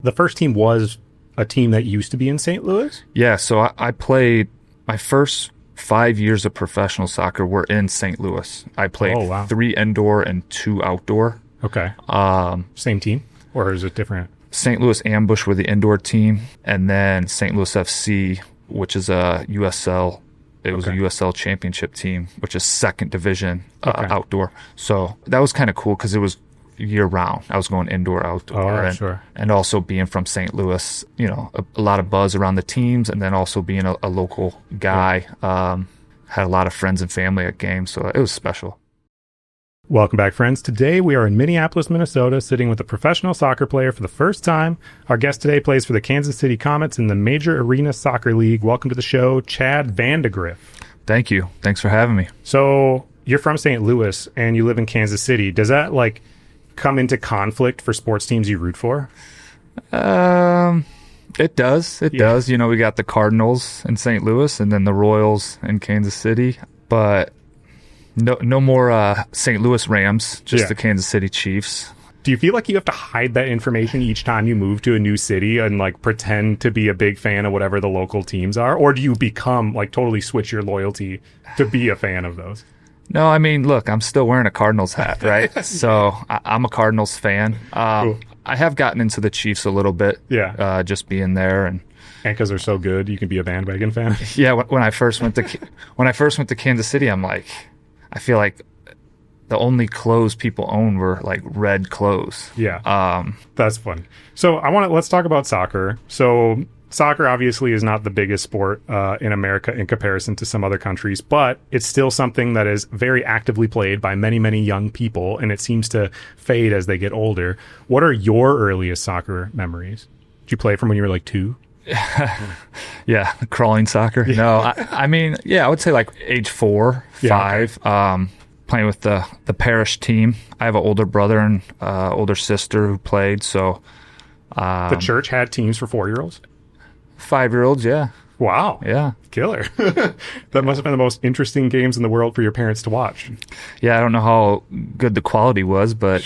The first team was a team that used to be in St. Louis? Yeah, so I played my first 5 years of professional soccer were in St. Louis. I played 3 indoor and 2 outdoor. Okay. Same team? Or is it different? St. Louis Ambush were the indoor team, and then St. Louis FC, which is a USL. It was a USL championship team, which is second division outdoor. So that was kind of cool because it was year round. I was going indoor, outdoor, and also being from St. Louis, you know, a lot of buzz around the teams, and then also being a local guy. Had a lot of friends and family at games, so it was special. Welcome back, friends. Today we are in Minneapolis, Minnesota, sitting with a professional soccer player for the first time. Our guest today plays for the Kansas City Comets in the Major Arena Soccer League. Welcome to the show, Chad Vandegriffe. Thank you. Thanks for having me. So you're from St. Louis and you live in Kansas City. Does that come into conflict for sports teams you root for? It does. It does. You know, we got the Cardinals in St. Louis and then the Royals in Kansas City, but no more St. Louis Rams, just the Kansas City Chiefs. Do you feel like you have to hide that information each time you move to a new city and pretend to be a big fan of whatever the local teams are? Or do you become totally switch your loyalty to be a fan of those? No, I mean, look, I'm still wearing a Cardinals hat, right? So I'm a Cardinals fan. Cool. I have gotten into the Chiefs a little bit. Yeah. Just being there and because they're so good, you can be a bandwagon fan. Yeah. When I first went to Kansas City, I'm like, I feel like the only clothes people own were red clothes. Yeah. That's fun. So let's talk about soccer. So soccer obviously is not the biggest sport in America in comparison to some other countries, but it's still something that is very actively played by many, many young people, and it seems to fade as they get older. What are your earliest soccer memories? Did you play from when you were 2? Yeah, crawling soccer. Yeah. No, I mean, I would say age 4, 5. Playing with the parish team. I have an older brother and older sister who played. So the church had teams for 4-year-olds? 5-year-olds, yeah. Wow. Yeah. Killer. That must have been the most interesting games in the world for your parents to watch. Yeah, I don't know how good the quality was, but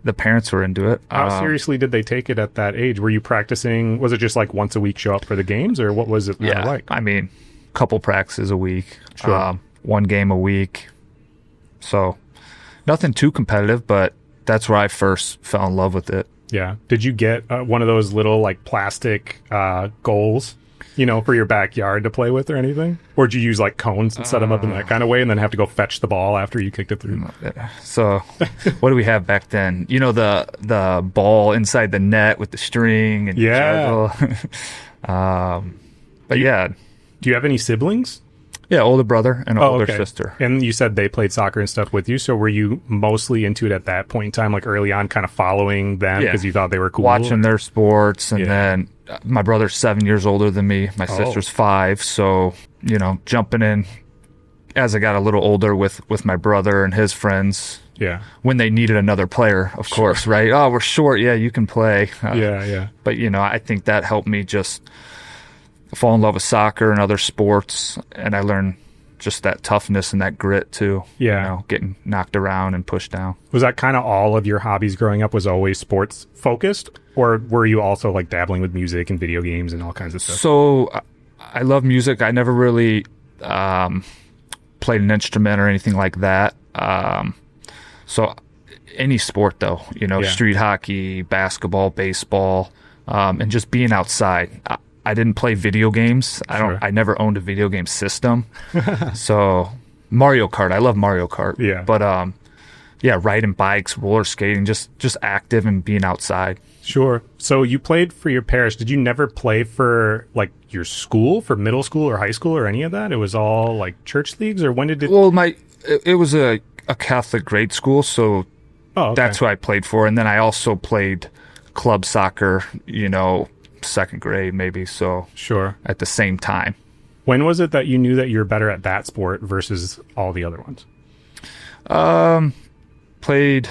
the parents were into it. How seriously did they take it at that age? Were you practicing? Was it just once a week show up for the games, or what was it like? I mean, a couple practices a week, one game a week. So nothing too competitive, but that's where I first fell in love with it. Yeah. Did you get one of those little plastic goals, for your backyard to play with or anything? Or did you use cones and set them up in that kind of way and then have to go fetch the ball after you kicked it through? So what do we have back then? The ball inside the net with the string and juggle. But yeah. Do you have any siblings? Yeah, older brother and an older sister. And you said they played soccer and stuff with you, so were you mostly into it at that point in time, early on, kind of following them because you thought they were cool? Watching their sports, and then my brother's 7 years older than me. My sister's 5, so, jumping in as I got a little older with my brother and his friends. Yeah. When they needed another player, of course, right? Oh, we're short. Yeah, you can play. Yeah. But, I think that helped me just fall in love with soccer and other sports, and I learned just that toughness and that grit too. Yeah. Getting knocked around and pushed down. Was that kind of all of your hobbies growing up, was always sports focused, or were you also dabbling with music and video games and all kinds of stuff? So I love music. I never really played an instrument or anything like that. So any sport though, street hockey, basketball, baseball, and just being outside. I didn't play video games. I never owned a video game system. So Mario Kart, I love Mario Kart. Yeah. But riding bikes, roller skating, just active and being outside. Sure. So you played for your parish. Did you never play for your school, for middle school or high school or any of that? It was all church leagues, or when did it? Well, it was a Catholic grade school, so that's who I played for. And then I also played club soccer, second grade maybe, so at the same time. When was it that you knew that you were better at that sport versus all the other ones? Played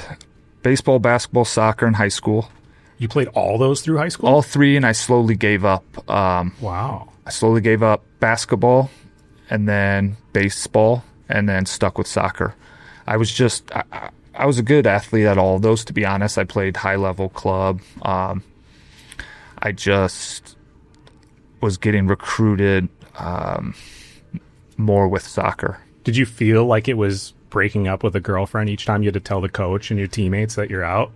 baseball, basketball, soccer in high school. You played all those through high school? All 3, and I slowly gave up. Wow. I slowly gave up basketball and then baseball and then stuck with soccer. I was a good athlete at all of those, to be honest. I played high level club. I just was getting recruited more with soccer. Did you feel like it was breaking up with a girlfriend each time you had to tell the coach and your teammates that you're out?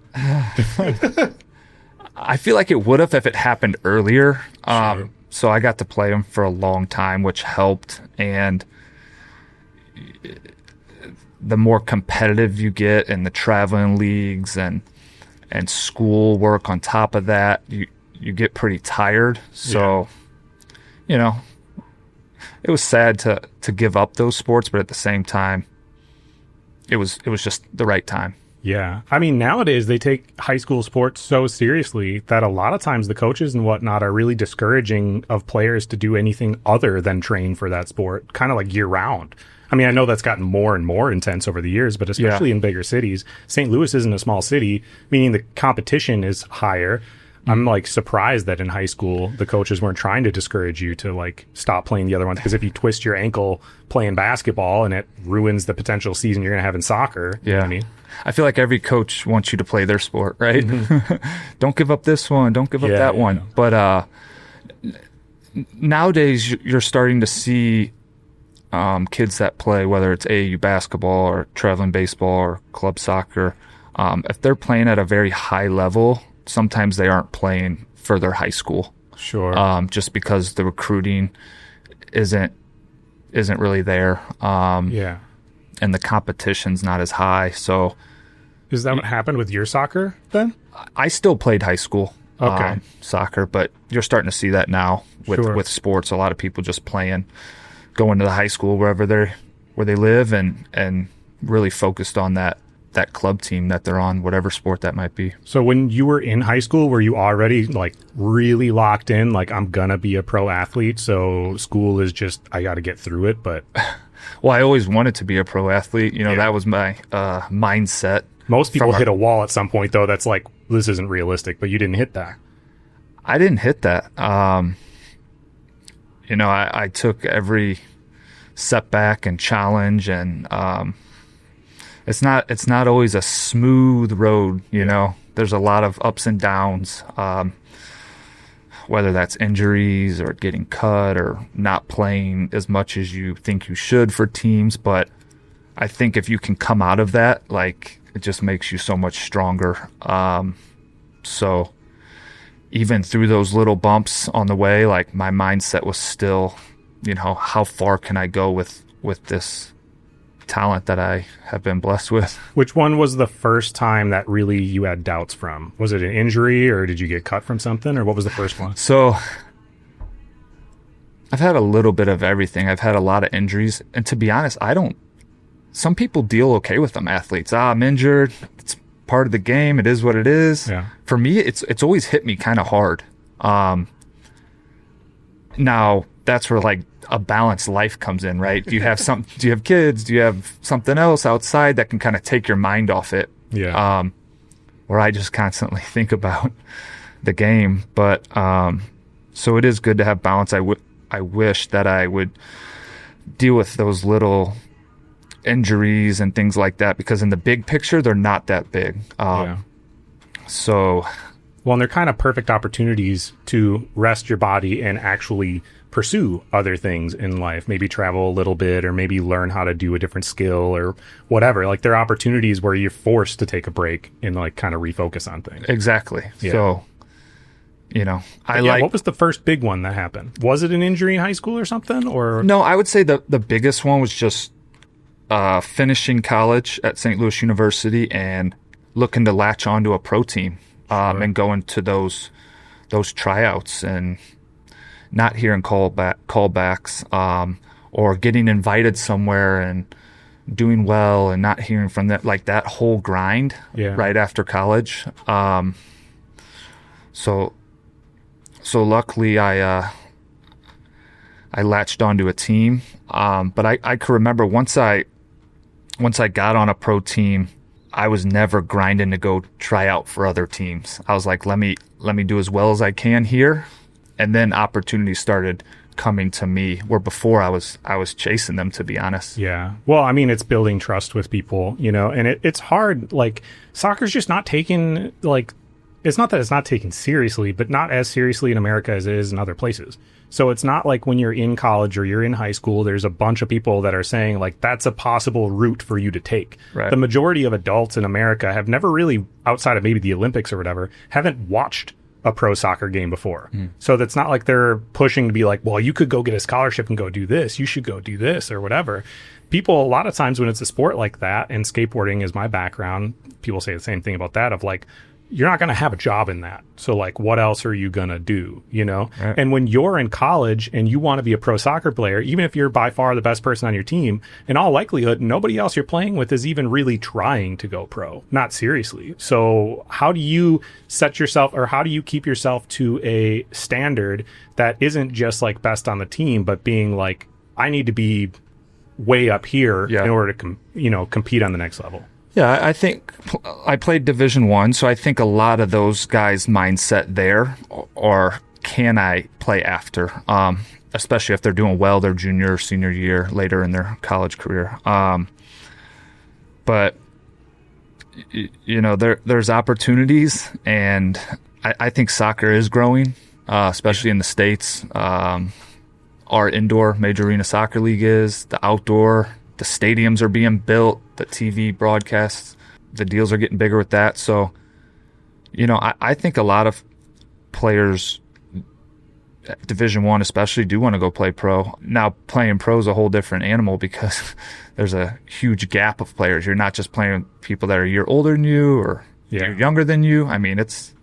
I feel like it would have if it happened earlier. Sure. So I got to play them for a long time, which helped. And the more competitive you get in the traveling leagues and school work on top of that, you get pretty tired. So, it was sad to give up those sports, but at the same time, it was just the right time. Yeah. I mean, nowadays they take high school sports so seriously that a lot of times the coaches and whatnot are really discouraging of players to do anything other than train for that sport, kind of like year round. I mean, I know that's gotten more and more intense over the years, but especially in bigger cities. St. Louis isn't a small city, meaning the competition is higher. I'm like surprised that in high school the coaches weren't trying to discourage you to like stop playing the other ones, because if you twist your ankle playing basketball and it ruins the potential season you're going to have in soccer, you know what I mean? I feel like every coach wants you to play their sport, right? Mm-hmm. Don't give up this one, don't give up that one. But nowadays you're starting to see kids that play, whether it's AAU basketball or traveling baseball or club soccer, if they're playing at a very high level, sometimes they aren't playing for their high school. Sure. Just because the recruiting isn't really there. And the competition's not as high. So is that what happened with your soccer then? I still played high school soccer, but you're starting to see that now with sports. A lot of people just going to the high school where they live and really focused on that club team that they're on, whatever sport that might be. So when you were in high school, were you already like really locked in, like I'm gonna be a pro athlete, so school is just, I got to get through it? But well, I always wanted to be a pro athlete. That was my mindset. Most people hit a wall at some point, though. That's like, this isn't realistic, but you didn't hit that. I didn't hit that. I took every setback and challenge, and it's not always a smooth road. There's a lot of ups and downs, whether that's injuries or getting cut or not playing as much as you think you should for teams. But I think if you can come out of that, like, it just makes you so much stronger. So even through those little bumps on the way, like, my mindset was still, how far can I go with this talent that I have been blessed with. Which one was the first time that really you had doubts from? Was it an injury, or did you get cut from something, or what was the first one? So I've had a little bit of everything. I've had a lot of injuries, and to be honest, some people deal okay with them, athletes. I'm injured. It's part of the game. It is what it is. Yeah. For me, it's always hit me kind of hard. Now that's where like a balanced life comes in, right? Do you have kids? Do you have something else outside that can kind of take your mind off it? Yeah. Where I just constantly think about the game. But so it is good to have balance. I wish that I would deal with those little injuries and things like that, because in the big picture, they're not that big. So, well, and they're kind of perfect opportunities to rest your body and actually pursue other things in life, maybe travel a little bit, or maybe learn how to do a different skill or whatever. Like, there are opportunities where you're forced to take a break and like kind of refocus on things. Exactly. Yeah. So, what was the first big one that happened? Was it an injury in high school or something? Or no, I would say the biggest one was just finishing college at St. Louis University and looking to latch onto a pro team, and going to those tryouts and not hearing callbacks, or getting invited somewhere and doing well and not hearing from that whole grind right after college. So luckily I latched onto a team. But I could remember once I got on a pro team, I was never grinding to go try out for other teams. I was like, let me do as well as I can here. And then opportunities started coming to me, where before I was chasing them, to be honest. Yeah. Well, I mean, it's building trust with people, and it's hard. Like, soccer's just not taken like it's not that it's not taken seriously, but not as seriously in America as it is in other places. So it's not like when you're in college or you're in high school, there's a bunch of people that are saying like that's a possible route for you to take. Right. The majority of adults in America have never really, outside of maybe the Olympics or whatever, haven't watched a pro soccer game before. So that's not like they're pushing to be like, well, you could go get a scholarship and go do this. You should go do this or whatever. People, a lot of times when it's a sport like that, and skateboarding is my background, people say the same thing about that of like, you're not going to have a job in that. So like, what else are you going to do? You know? Right. And when you're in college and you want to be a pro soccer player, even if you're by far the best person on your team, in all likelihood, nobody else you're playing with is even really trying to go pro, not seriously. So how do you set yourself, or how do you keep yourself to a standard that isn't just like best on the team, but being like, I need to be way up here in order to, compete on the next level? Yeah, I think I played Division I, so I think a lot of those guys' mindset there or can I play after, especially if they're doing well their junior or senior year later in their college career. But, there's opportunities, and I think soccer is growing, especially in the States. Our indoor major arena soccer league is, the outdoor, the stadiums are being built, the TV broadcasts, the deals are getting bigger with that. So, I think a lot of players, Division I especially, do want to go play pro. Now, playing pro is a whole different animal because there's a huge gap of players. You're not just playing with people that are a year older than you or a year younger than you. I mean, it's...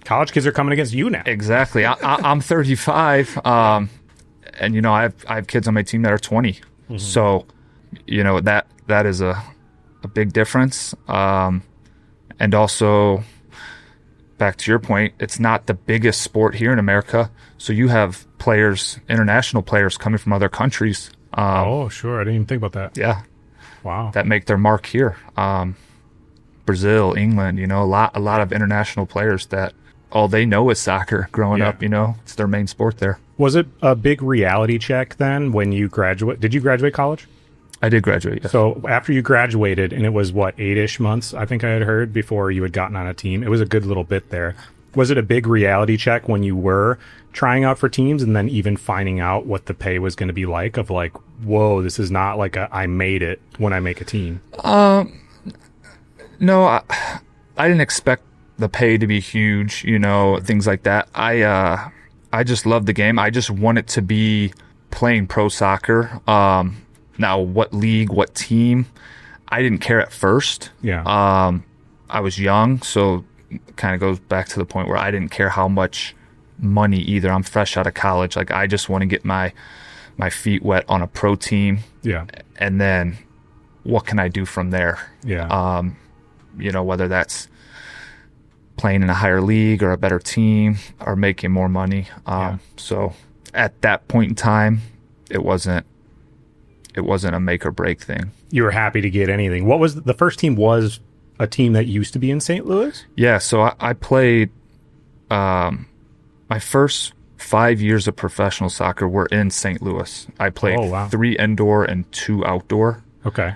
College kids are coming against you now. Exactly. I'm 35, and, I have kids on my team that are 20. Mm-hmm. So, that is a big difference. And also, back to your point, it's not the biggest sport here in America. So you have players, international players coming from other countries. Oh, sure. I didn't even think about that. Yeah. Wow. That make their mark here. Brazil, England, a lot of international players that all they know is soccer growing up, it's their main sport there. Was it a big reality check then when you graduate? Did you graduate college? I did graduate, yes. So after you graduated, and it was 8-ish months, I think I had heard, before you had gotten on a team. It was a good little bit there. Was it a big reality check when you were trying out for teams and then even finding out what the pay was going to be like, of like, whoa, this is not like I made it when I make a team? No, I didn't expect the pay to be huge, things like that. I just love the game. I just want it to be playing pro soccer. Now, what league, what team, I didn't care at first. Yeah. I was young, so it kind of goes back to the point where I didn't care how much money either. I'm fresh out of college. Like, I just want to get my feet wet on a pro team. Yeah. And then what can I do from there? Yeah. Whether that's playing in a higher league or a better team or making more money. So at that point in time, it wasn't a make or break thing. You were happy to get anything. What was the first team? Was a team that used to be in St. Louis? Yeah. So I played, my first 5 years of professional soccer were in St. Louis. I played 3 indoor and 2 outdoor. Okay.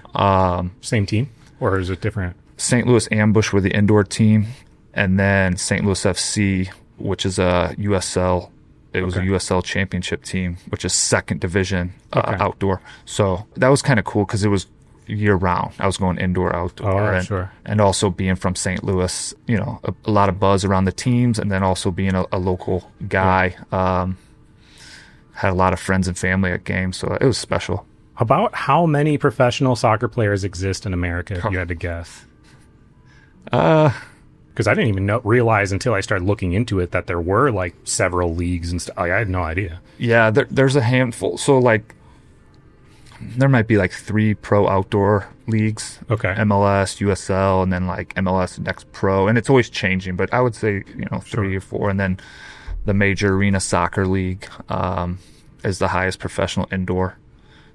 Same team, or is it different? St. Louis Ambush were the indoor team, and then St. Louis FC, which is a USL. It was a USL championship team, which is second division outdoor. So that was kind of cool because it was year round. I was going indoor, outdoor, and also being from St. Louis, a lot of buzz around the teams, and then also being a local guy. Had a lot of friends and family at games, so it was special. About how many professional soccer players exist in America, if you had to guess? Because I didn't even realize until I started looking into it that there were like several leagues and stuff. I had no idea. Yeah, there's a handful. So like, there might be like 3 pro outdoor leagues. Okay. MLS, USL, and then like MLS Next Pro, and it's always changing. But I would say 3 or 4, and then the Major Arena Soccer League is the highest professional indoor.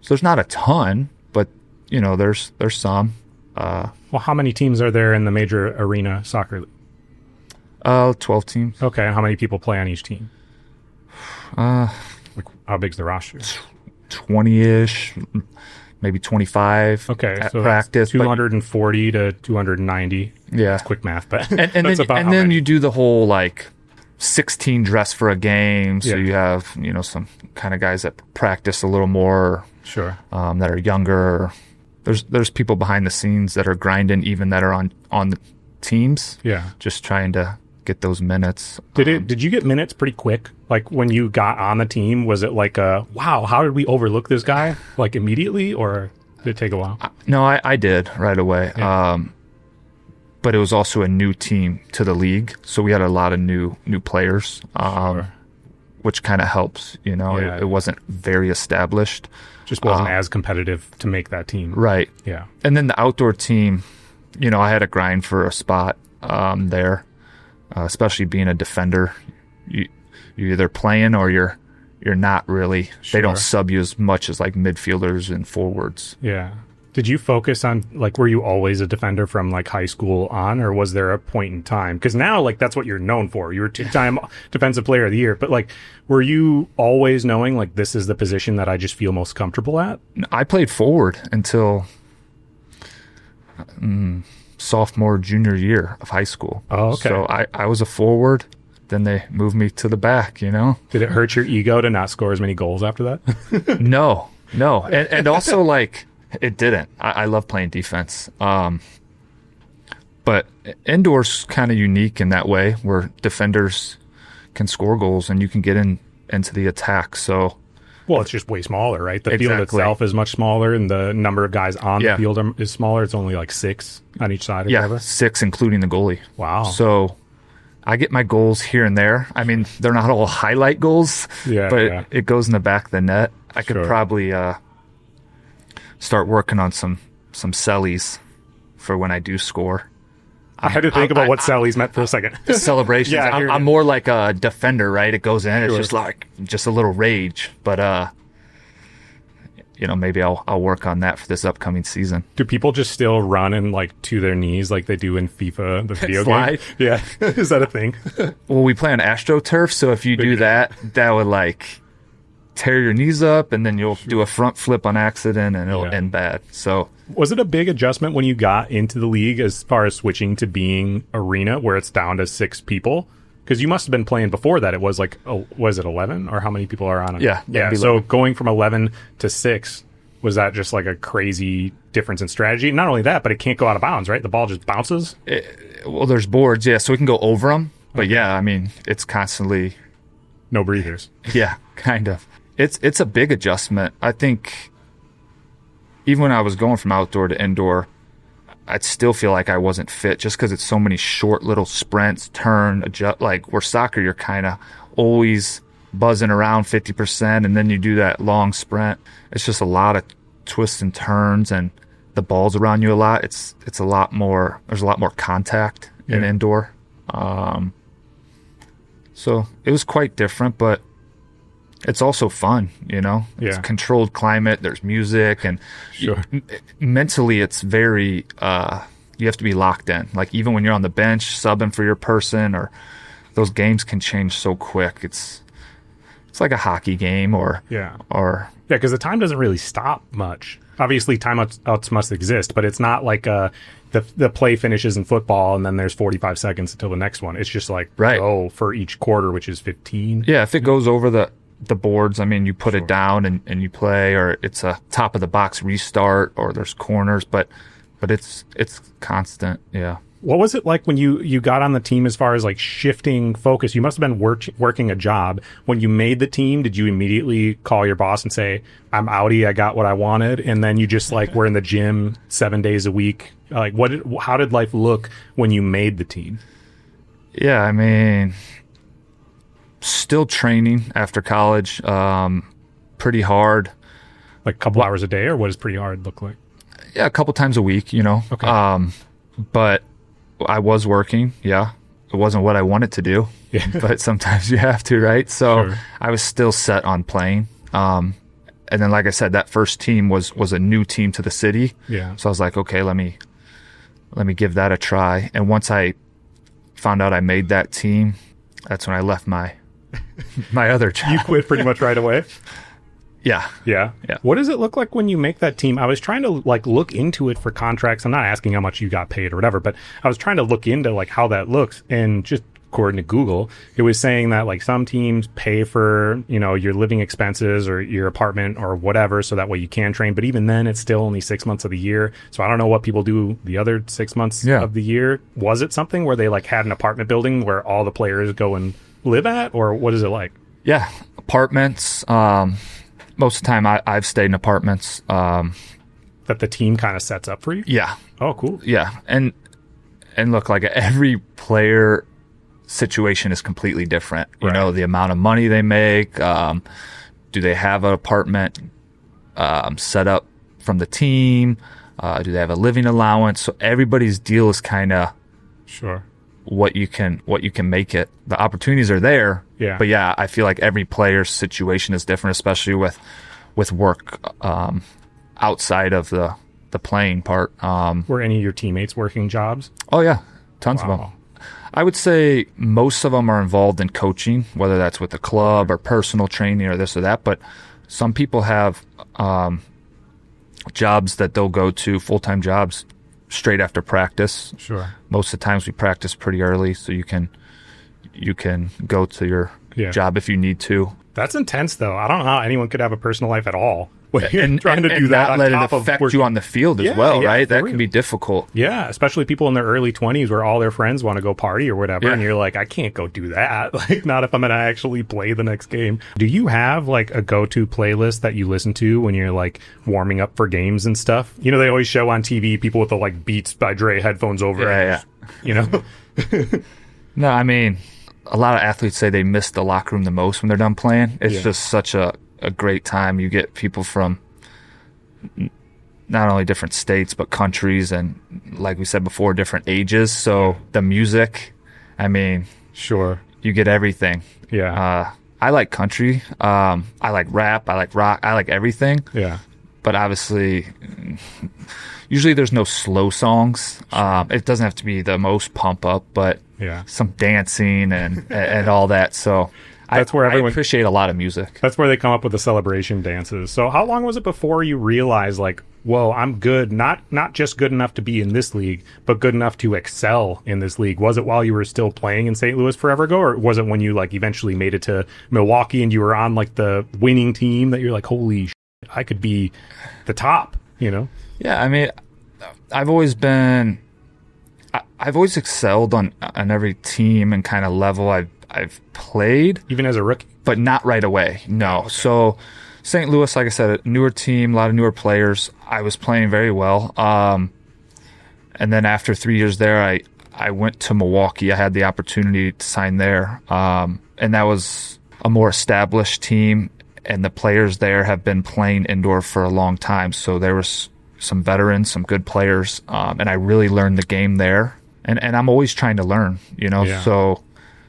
So there's not a ton, but there's some. Well, how many teams are there in the Major Arena Soccer League? 12 teams. Okay, and how many people play on each team? Like, how big's the roster? 20-ish, maybe 25 at so practice. 240 to 290. Yeah. That's quick math, but and then you do the whole like 16 dress for a game. So you have, some kind of guys that practice a little more. Sure. That are younger. There's people behind the scenes that are grinding, even that are on the teams. Yeah. Just trying to get those minutes. Did you get minutes pretty quick? Like when you got on the team, was it like wow, how did we overlook this guy like immediately, or did it take a while? No, I did right away. Yeah. But it was also a new team to the league, so we had a lot of new players, which kind of helps. It wasn't very established. Just wasn't as competitive to make that team. Right. Yeah. And then the outdoor team, I had to grind for a spot there. Especially being a defender, you're either playing or you're not really. Sure. They don't sub you as much as like midfielders and forwards. Yeah. Did you focus on were you always a defender from like high school on, or was there a point in time? Because now that's what you're known for. You were 2-time defensive player of the year, but were you always knowing this is the position that I just feel most comfortable at? I played forward until sophomore, junior year of high school. Oh, okay. So I was a forward. Then they moved me to the back, Did it hurt your ego to not score as many goals after that? No. And also it didn't. I love playing defense. But indoors kind of unique in that way where defenders can score goals and you can get into the attack. So well, it's just way smaller, right? The field itself is much smaller, and the number of guys on the field is smaller. It's only 6 on each side. Or whatever. 6, including the goalie. Wow. So I get my goals here and there. I mean, they're not all highlight goals, but it goes in the back of the net. I could probably start working on some sellies for when I do score. I had to think about what Sally's meant for a second. Celebrations. I'm more like a defender, right? It goes in. It's just a little rage. But, maybe I'll work on that for this upcoming season. Do people just still run and to their knees like they do in FIFA, the video game? Yeah. Is that a thing? Well, we play on AstroTurf. So if you do that would tear your knees up, and then you'll do a front flip on accident and it'll end bad. So was it a big adjustment when you got into the league as far as switching to being arena where it's down to 6 people? Because you must have been playing before that. It was was it 11 or how many people are on it? Yeah. So going from 11 to 6, was that just a crazy difference in strategy? Not only that, but it can't go out of bounds, right? The ball just bounces. Well, there's boards, so we can go over them. But it's constantly no breathers. Yeah, kind of. It's a big adjustment. I think even when I was going from outdoor to indoor, I'd still feel like I wasn't fit just because it's so many short little sprints, turn, adjust. Where soccer, you're kind of always buzzing around 50%, and then you do that long sprint. It's just a lot of twists and turns, and the ball's around you a lot. It's a lot more. There's a lot more contact in indoor. So it was quite different, but it's also fun, It's a controlled climate. There's music, and mentally it's very, you have to be locked in. Even when you're on the bench subbing for your person, or those games can change so quick. It's like a hockey game because the time doesn't really stop much. Obviously timeouts must exist, but it's not like the play finishes in football and then there's 45 seconds until the next one. It's just for each quarter, which is 15. Yeah. If it goes over the boards, you put it down and you play, or it's a top of the box restart, or there's corners, but it's constant. Yeah. What was it like when you got on the team as far as shifting focus? You must have been working a job. When you made the team, did you immediately call your boss and say, I'm outie, I got what I wanted? And then you just were in the gym 7 days a week? How did life look when you made the team? Yeah, still training after college, pretty hard. A couple hours a day, or what does pretty hard look like? Yeah, a couple times a week, Okay. But I was working, It wasn't what I wanted to do, but sometimes you have to, right? So I was still set on playing. And then, like I said, that first team was a new team to the city. Yeah. So I was like, okay, let me give that a try. And once I found out I made that team, that's when I left my other job. You quit pretty much right away? Yeah. Yeah. What does it look like when you make that team? I was trying to like look into it for contracts. I'm not asking how much you got paid or whatever, but I was trying to look into like how that looks, and just according to Google, it was saying that like some teams pay for, your living expenses or your apartment or whatever, so that way you can train. But even then, it's still only 6 months of the year. So I don't know what people do the other 6 months of the year. Was it something where they like had an apartment building where all the players go and live at, or what is it like? Yeah, apartments. Most of the time, I've stayed in apartments. That the team kind of sets up for you? Yeah. Oh, cool. Yeah, and look, like every player situation is completely different. You know, the amount of money they make. Do they have an apartment set up from the team? Do they have a living allowance? So everybody's deal is kind of what you can make it. The opportunities are there. Yeah. But yeah, I feel like every player's situation is different, especially with work outside of the playing part. Were any of your teammates working jobs? Oh yeah, tons of them. I would say most of them are involved in coaching, whether that's with the club or personal training or this or that. But some people have jobs that they'll go to, full-time jobs, straight after practice. Sure. Most of the times we practice pretty early, so you can go to your job if you need to. That's intense, though. I don't know how anyone could have a personal life at all. And trying to do that not let it affect you on the field as well, right? That can be difficult. Yeah, especially people in their early 20s where all their friends want to go party or whatever, and you're like, I can't go do that. Like, not if I'm going to actually play the next game. Do you have like a go-to playlist that you listen to when you're like warming up for games and stuff? You know, they always show on TV people with the like Beats by Dre headphones over. No, I mean, a lot of athletes say they miss the locker room the most when they're done playing. It's just such a great time. You get people from not only different states but countries, and like we said before, different ages. So the music, I mean, you get everything. I like country. I like rap. I like rock. I like everything. But obviously, usually there's no slow songs. It doesn't have to be the most pump up, but some dancing and all that. So that's where I appreciate a lot of music. That's where they come up with the celebration dances. So how long was it before you realized, like, whoa, I'm good, not just good enough to be in this league, but good enough to excel in this league? Was it while you were still playing in St. Louis forever ago, or was it when you like eventually made it to Milwaukee and you were on like the winning team that you're like, holy shit, I could be the top, Yeah, I mean, I've always excelled on every team and kind of level I've played. Even as a rookie? But not right away, no. Okay. So St. Louis, like I said, a newer team, a lot of newer players. I was playing very well. And then after 3 years there, I went to Milwaukee. I had the opportunity to sign there. And that was a more established team, and the players there have been playing indoor for a long time. So there was some veterans, some good players, and I really learned the game there. And I'm always trying to learn, So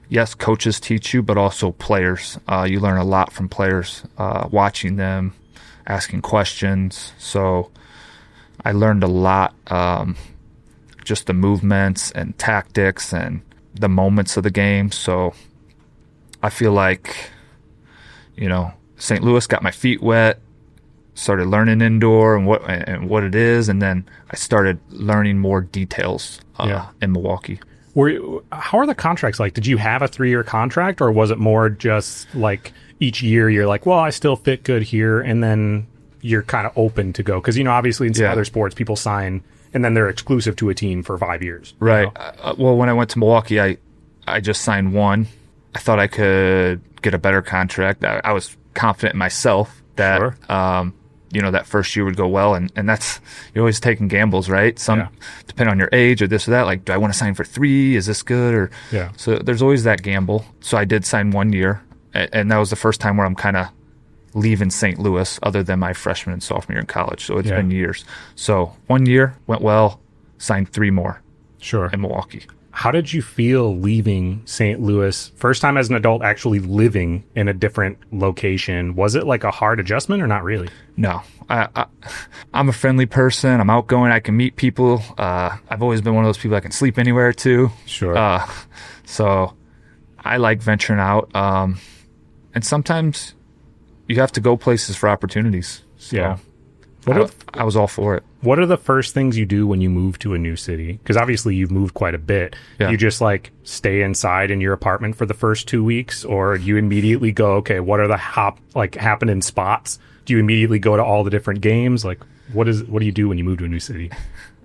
yes, coaches teach you, but also players. You learn a lot from players, watching them, asking questions. So I learned a lot, just the movements and tactics and the moments of the game. So I feel like, St. Louis got my feet wet, started learning indoor and what it is, and then I started learning more details in Milwaukee. How are the contracts like? Did you have a 3-year contract, or was it more just like each year you're like, well, I still fit good here, and then you're kind of open to go? Because, obviously in some other sports, people sign and then they're exclusive to a team for 5 years. Right. Well, when I went to Milwaukee, I just signed one. I thought I could get a better contract. I was confident in myself that that first year would go well, and that's, you're always taking gambles, right? Some depend on your age or this or that. Like, do I want to sign for 3? Is this good? So there's always that gamble. So I did sign 1 year, and that was the first time where I'm kind of leaving St. Louis, other than my freshman and sophomore year in college. So it's been years. So 1 year went well, signed 3 more. In Milwaukee. How did you feel leaving St. Louis, first time as an adult actually living in a different location? Was it like a hard adjustment or not really? No. I'm a friendly person. I'm outgoing. I can meet people. I've always been one of those people that can sleep anywhere too. So I like venturing out. And sometimes you have to go places for opportunities. So Yeah. I was all for it. What are the first things you do when you move to a new city? Because obviously you've moved quite a bit. Yeah. You just like stay inside in your apartment for the first 2 weeks, or you immediately go, okay, what are the happening spots? Do you immediately go to all the different games? Like, what do you do when you move to a new city?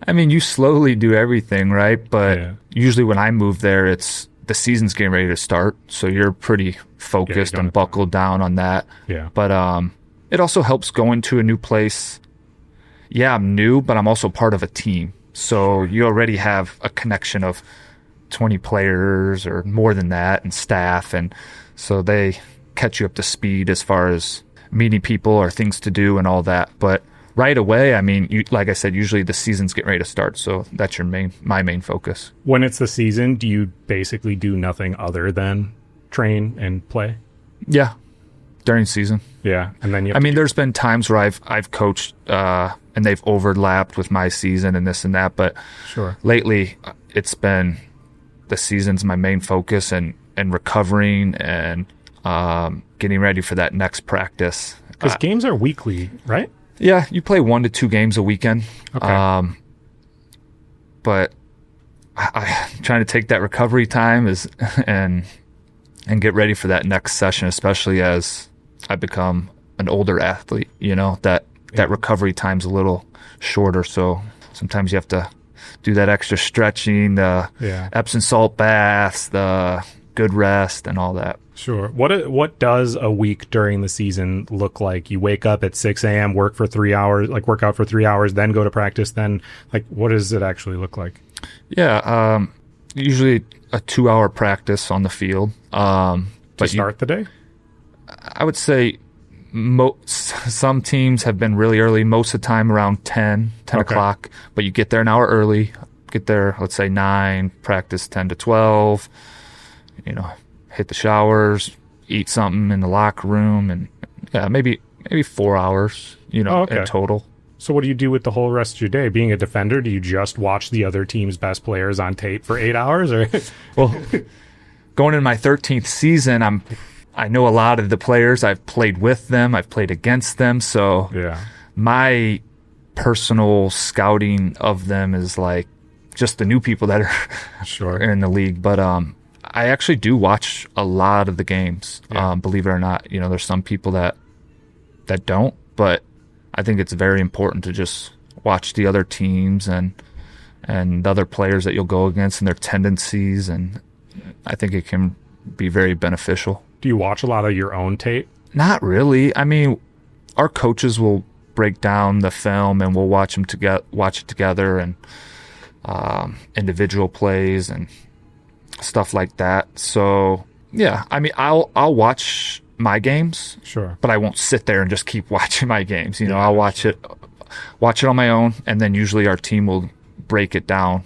I mean, you slowly do everything, right? But usually when I move there, it's the season's getting ready to start, so you're pretty focused and buckled down on that. Yeah. But it also helps going to a new place. Yeah, I'm new, but I'm also part of a team. So you already have a connection of 20 players or more than that and staff. And so they catch you up to speed as far as meeting people or things to do and all that. But right away, I mean, like I said, usually the season's getting ready to start. So that's my main focus. When it's the season, do you basically do nothing other than train and play? Yeah, during season. Yeah, and then there's been times where I've coached and they've overlapped with my season and this and that, but sure. Lately it's been the season's my main focus and recovering and getting ready for that next practice. Because games are weekly, right? Yeah, you play 1 to 2 games a weekend. Okay. But I trying to take that recovery time and get ready for that next session, especially as I become an older athlete, that recovery time's a little shorter. So sometimes you have to do that extra stretching, the Epsom salt baths, the good rest and all that. Sure. What does a week during the season look like? You wake up at 6 a.m., work for 3 hours, work out for 3 hours, then go to practice. Then what does it actually look like? Yeah. Usually a 2-hour practice on the field. To start the day? I would say some teams have been really early, most of the time around 10 o'clock, but you get there an hour early, get there, let's say 9, practice 10 to 12, hit the showers, eat something in the locker room, and maybe 4 hours, in total. So what do you do with the whole rest of your day? Being a defender, do you just watch the other team's best players on tape for 8 hours? Or Well, going into my 13th season, I know a lot of the players. I've played with them. I've played against them. So my personal scouting of them is like just the new people that are in the league. But I actually do watch a lot of the games, believe it or not. There's some people that don't, but I think it's very important to just watch the other teams and the other players that you'll go against and their tendencies, and I think it can be very beneficial. Do you watch a lot of your own tape? Not really. I mean, our coaches will break down the film and we'll watch it together, and individual plays and stuff like that. So yeah, I mean, I'll watch my games, but I won't sit there and just keep watching my games. I'll watch it on my own, and then usually our team will break it down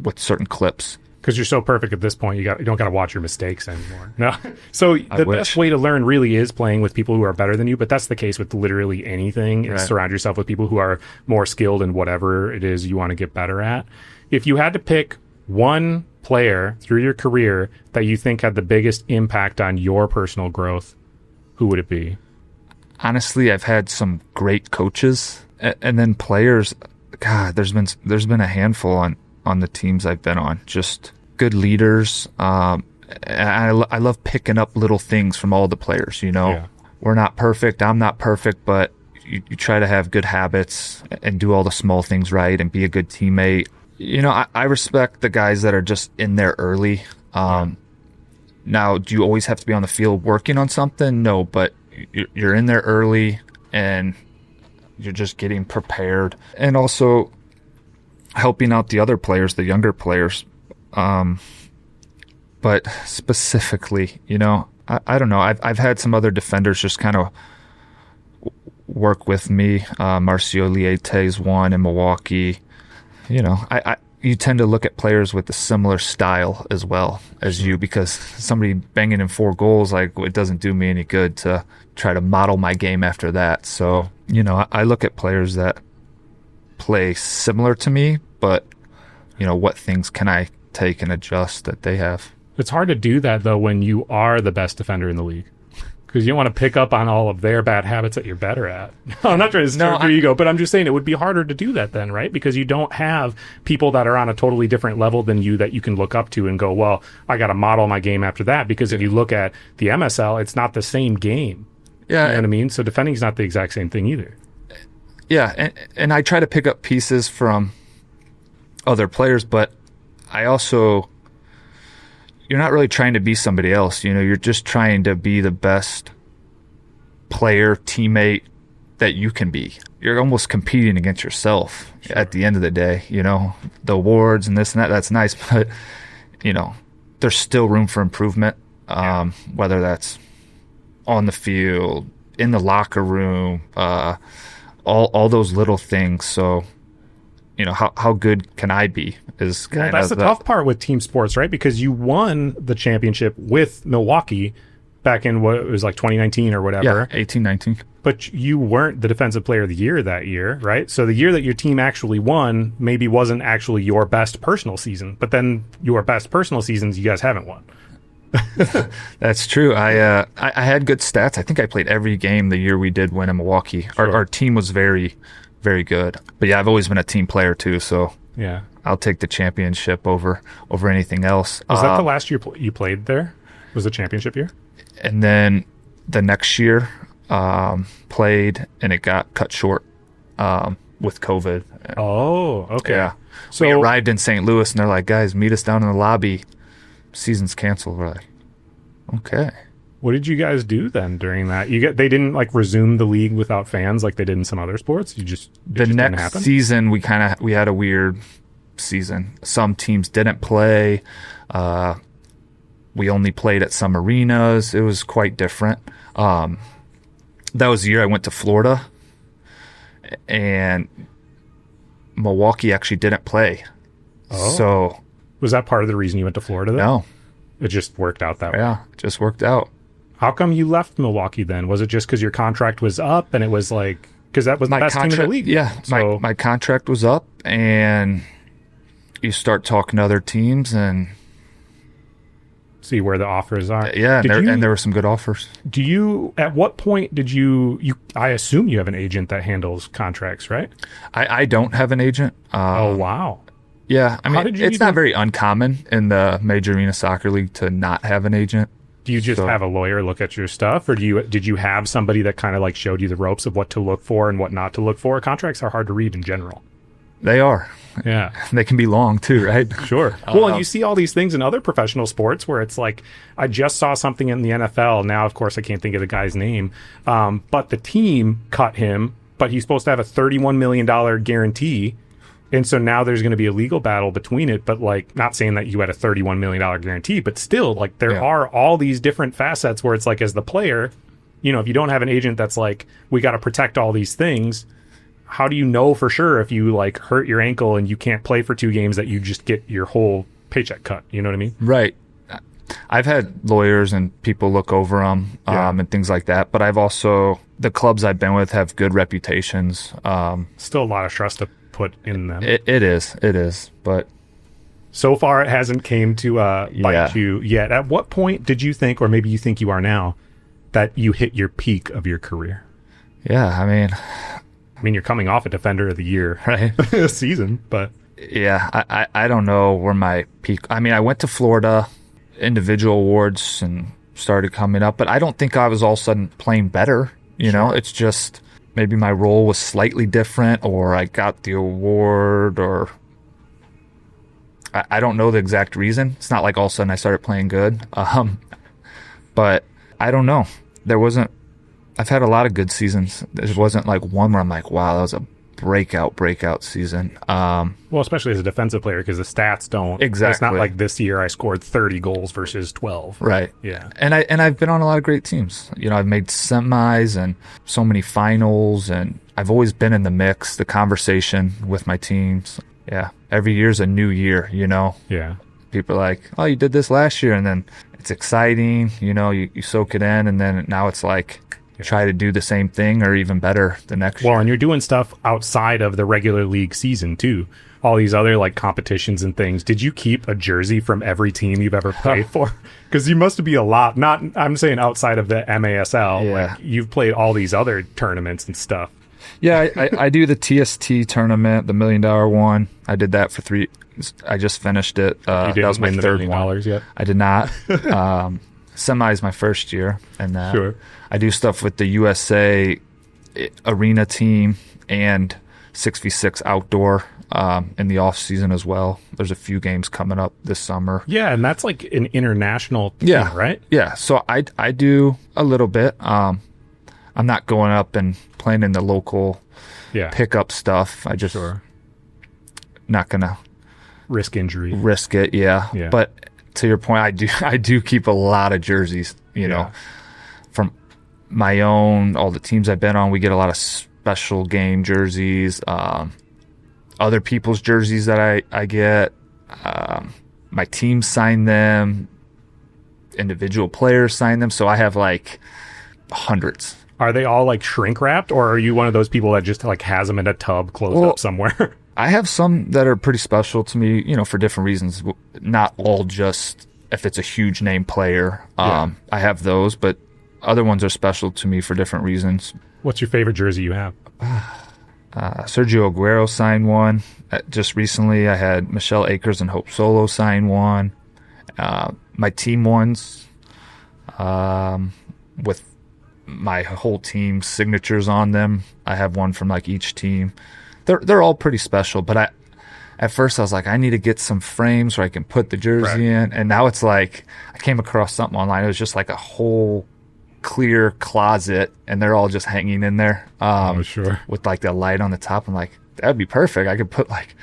with certain clips. Because you're so perfect at this point, you don't got to watch your mistakes anymore. No. So the best way to learn really is playing with people who are better than you, but that's the case with literally anything. Right. Surround yourself with people who are more skilled in whatever it is you want to get better at. If you had to pick one player through your career that you think had the biggest impact on your personal growth, who would it be? Honestly, I've had some great coaches, and then players. God, there's been a handful on the teams I've been on. Just good leaders. I love picking up little things from all the players. We're not perfect. I'm not perfect, but you try to have good habits and do all the small things right and be a good teammate. I respect the guys that are just in there early. Now, do you always have to be on the field working on something? No, but you're in there early and you're just getting prepared, and also helping out the other players, the younger players. But specifically, I don't know. I've had some other defenders just kind of work with me. Marcio Liete's one in Milwaukee. You tend to look at players with a similar style as well as you, because somebody banging in 4 goals, it doesn't do me any good to try to model my game after that. So, I look at players that play similar to me, but what things can I take and adjust that they have? It's hard to do that though when you are the best defender in the league, Because you don't want to pick up on all of their bad habits that you're better at. I'm not trying to stir your ego, but I'm just saying it would be harder to do that then, right? Because you don't have people that are on a totally different level than you that you can look up to and go, well, I got to model my game after that. Because if you look at the MSL, it's not the same game. Yeah. You know what I mean? So defending is not the exact same thing either. Yeah, and I try to pick up pieces from other players, but I also... You're not really trying to be somebody else. You're just trying to be the best player, teammate that you can be. You're almost competing against yourself at the end of the day. The awards and this and that, that's nice, but, there's still room for improvement, whether that's on the field, in the locker room, all those little things. So, how good can I be is kind that's the tough part with team sports, right? Because you won the championship with Milwaukee back in what it was like 2019 or whatever. Yeah, 18-19. But you weren't the defensive player of the year that year, right? So the year that your team actually won maybe wasn't actually your best personal season. But then your best personal seasons, you guys haven't won. That's true. I had good stats. I think I played every game the year we did win in Milwaukee. Sure. Our team was very, very good. But yeah, I've always been a team player too, so yeah, I'll take the championship over anything else. Was that the last year you played there? Was the championship year? And then the next year played, and it got cut short with COVID. Oh, okay. Yeah. So we arrived in St. Louis, and they're like, guys, meet us down in the lobby. Season's canceled. We're like, okay. What did you guys do then during that? They didn't like resume the league without fans like they did in some other sports. The next season we had a weird season. Some teams didn't play. We only played at some arenas. It was quite different. That was the year I went to Florida, and Milwaukee actually didn't play. Oh. So was that part of the reason you went to Florida then? No. It just worked out that way. Yeah, it just worked out. How come you left Milwaukee then? Was it just because your contract was up and it was like, because that was the best team in the league? Yeah, so my contract was up, and you start talking to other teams and see where the offers are. Yeah, and there were some good offers. At what point did you I assume you have an agent that handles contracts, right? I don't have an agent. Oh, wow. Yeah, I mean, it's not very uncommon in the Major Arena Soccer League to not have an agent. Do you just have a lawyer look at your stuff, or did you have somebody that kind of like showed you the ropes of what to look for and what not to look for? Contracts are hard to read in general. They are. Yeah. They can be long too, right? Sure. Well, and you see all these things in other professional sports where it's like, I just saw something in the NFL. Now, of course, I can't think of the guy's name. But the team cut him, but he's supposed to have a $31 million guarantee. And so now there's going to be a legal battle between it, but like, not saying that you had a $31 million guarantee, but still, like, there are all these different facets where it's like, as the player, if you don't have an agent that's like, we got to protect all these things, how do you know for sure if you like hurt your ankle and you can't play for 2 games that you just get your whole paycheck cut? You know what I mean? Right. I've had lawyers and people look over them and things like that, but I've also, the clubs I've been with have good reputations. Still a lot of trust to put in them. It is, but so far it hasn't came to bite you yet. At what point did you think, or maybe you think you are now, that you hit your peak of your career? Yeah, I mean, you're coming off a Defender of the Year season, but yeah, I don't know where my peak. I mean, I went to Florida, individual awards, and started coming up, but I don't think I was all of a sudden playing better. You know, it's just maybe my role was slightly different, or I got the award, or I don't know the exact reason. It's not like all of a sudden I started playing good. But I don't know. I've had a lot of good seasons. There wasn't like one where I'm like, wow, that was a breakout season. Well, especially as a defensive player, because the stats don't. Exactly. It's not like this year I scored 30 goals versus 12. Right. Yeah. And I've been on a lot of great teams. I've made semis and so many finals, and I've always been in the mix, the conversation with my teams. Yeah. Every year's a new year, Yeah. People are like, oh, you did this last year, and then it's exciting, you soak it in, and then now it's like, try to do the same thing or even better the next year. Well, and you're doing stuff outside of the regular league season too. All these other like competitions and things. Did you keep a jersey from every team you've ever played for? Because you must be a lot. Not, I'm saying outside of the MASL. Like you've played all these other tournaments and stuff. Yeah, I do the TST tournament, the $1 million one. I did that for 3. I just finished it. You didn't that was my win the third $1 million yet? I did not. Semi is my first year, and Sure. I do stuff with the USA arena team and 6v6 outdoor in the off season as well. There's a few games coming up this summer. Yeah, and that's like an international thing, right? Yeah, so I do a little bit. I'm not going up and playing in the local pickup stuff. I just not gonna risk injury, risk it. Yeah, but to your point, I do keep a lot of jerseys. You know, from my own, all the teams I've been on, we get a lot of special game jerseys. Other people's jerseys that I get, my team sign them. Individual players sign them. So I have like hundreds. Are they all like shrink wrapped, or are you one of those people that just like has them in a tub closed up somewhere? I have some that are pretty special to me, you know, for different reasons. Not all just if it's a huge name player. I have those, but other ones are special to me for different reasons. What's your favorite jersey you have? Sergio Aguero signed one. Just recently, I had Michelle Akers and Hope Solo sign one. My team ones, with my whole team's signatures on them. I have one from like each team. They're all pretty special, but at first I was like, I need to get some frames where I can put the jersey in. And now it's like, I came across something online. It was just like a whole clear closet, and they're all just hanging in there. With like the light on the top. I'm like, that'd be perfect. I could put like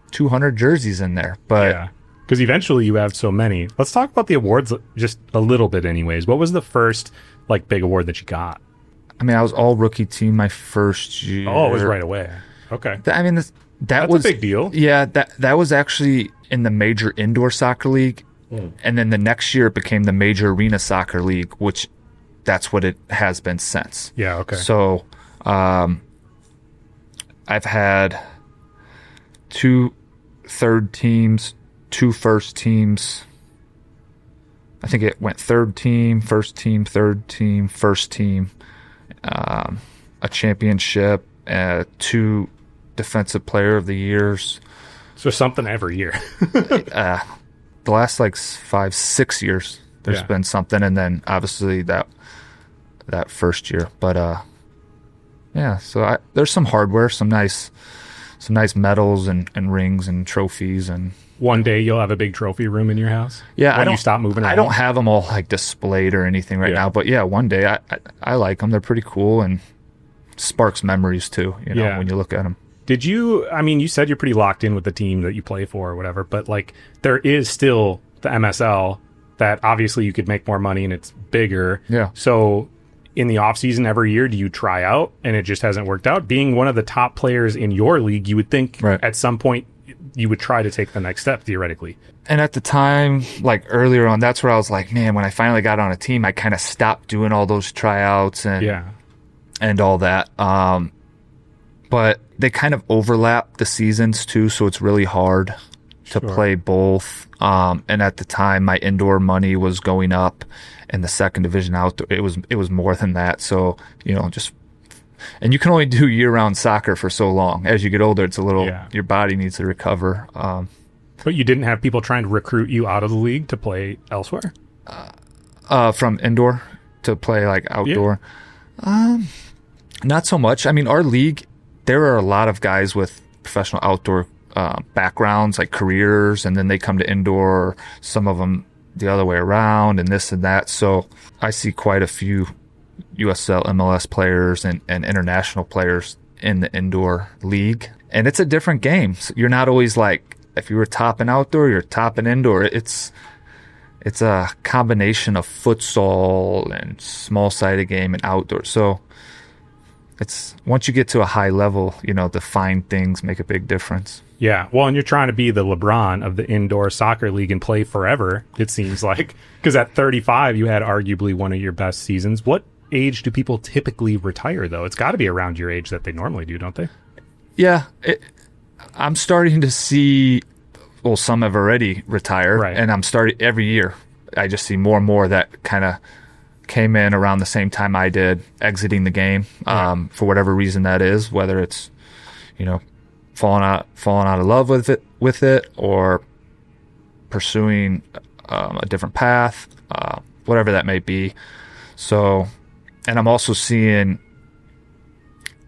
200 jerseys in there. But because eventually you have so many. Let's talk about the awards just a little bit anyways. What was the first like big award that you got? I mean, I was all rookie team my first year. Oh, it was right away. Okay. I mean, that's was a big deal. Yeah, that was actually in the major indoor soccer league. And then the next year it became the major arena soccer league, which that's what it has been since. Yeah, okay. So I've had 2 third teams, 2 first teams. I think it went third team, first team, third team, first team, a championship, 2 defensive player of the years. So something every year. The last like 5-6 years, there's been something, and then obviously that first year. But so there's some hardware, some nice medals and rings and trophies. And one day you'll have a big trophy room in your house. Yeah, when you stop moving around. I don't have them all like displayed or anything right now, but one day I like them. They're pretty cool and sparks memories too. You know, when you look at them. Did you? I mean, you said you're pretty locked in with the team that you play for or whatever, but like there is still the MSL that obviously you could make more money and it's bigger. Yeah. So in the off season every year, do you try out and it just hasn't worked out? Being one of the top players in your league, you would think at some point you would try to take the next step theoretically. And at the time, like earlier on, that's where I was like, man, when I finally got on a team, I kind of stopped doing all those tryouts and all that. But they kind of overlap the seasons too, so it's really hard to play both. And at the time, my indoor money was going up, and the second division outdoor, it was more than that. So, you know, and you can only do year-round soccer for so long. As you get older, it's a little, your body needs to recover. But you didn't have people trying to recruit you out of the league to play elsewhere? From indoor to play like outdoor? Not so much. I mean, our league, there are a lot of guys with professional outdoor backgrounds, like careers, and then they come to indoor, some of them the other way around, and this and that. So I see quite a few USL, MLS players and international players in the indoor league. And it's a different game. So you're not always like, if you were top in outdoor, you're top in indoor. It's a combination of futsal and small-sided game and outdoor. So it's once you get to a high level, you know, the fine things make a big difference. Yeah, well, and you're trying to be the LeBron of the indoor soccer league and play forever, it seems like. Because at 35, you had arguably one of your best seasons. What age do people typically retire, though? It's got to be around your age that they normally do, don't they? Yeah. I'm starting to see, well, some have already retired, Right. and I'm starting every year. I just see more and more that kind of came in around the same time I did, exiting the game, for whatever reason that is, whether it's, falling out of love with it, or pursuing a different path, whatever that may be. So, and I'm also seeing,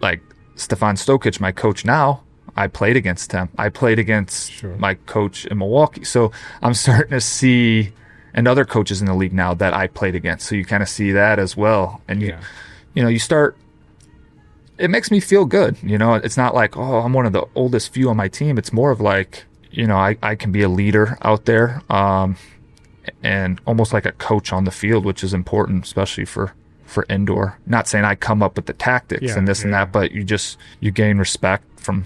like, Stefan Stokic, my coach now, I played against him. I played against my coach in Milwaukee. So I'm starting to see, and other coaches in the league now that I played against. So you kind of see that as well. And you start, it makes me feel good. It's not like, oh, I'm one of the oldest few on my team. It's more of like, I can be a leader out there, and almost like a coach on the field, which is important, especially for indoor. Not saying I come up with the tactics and this and that, but you gain respect from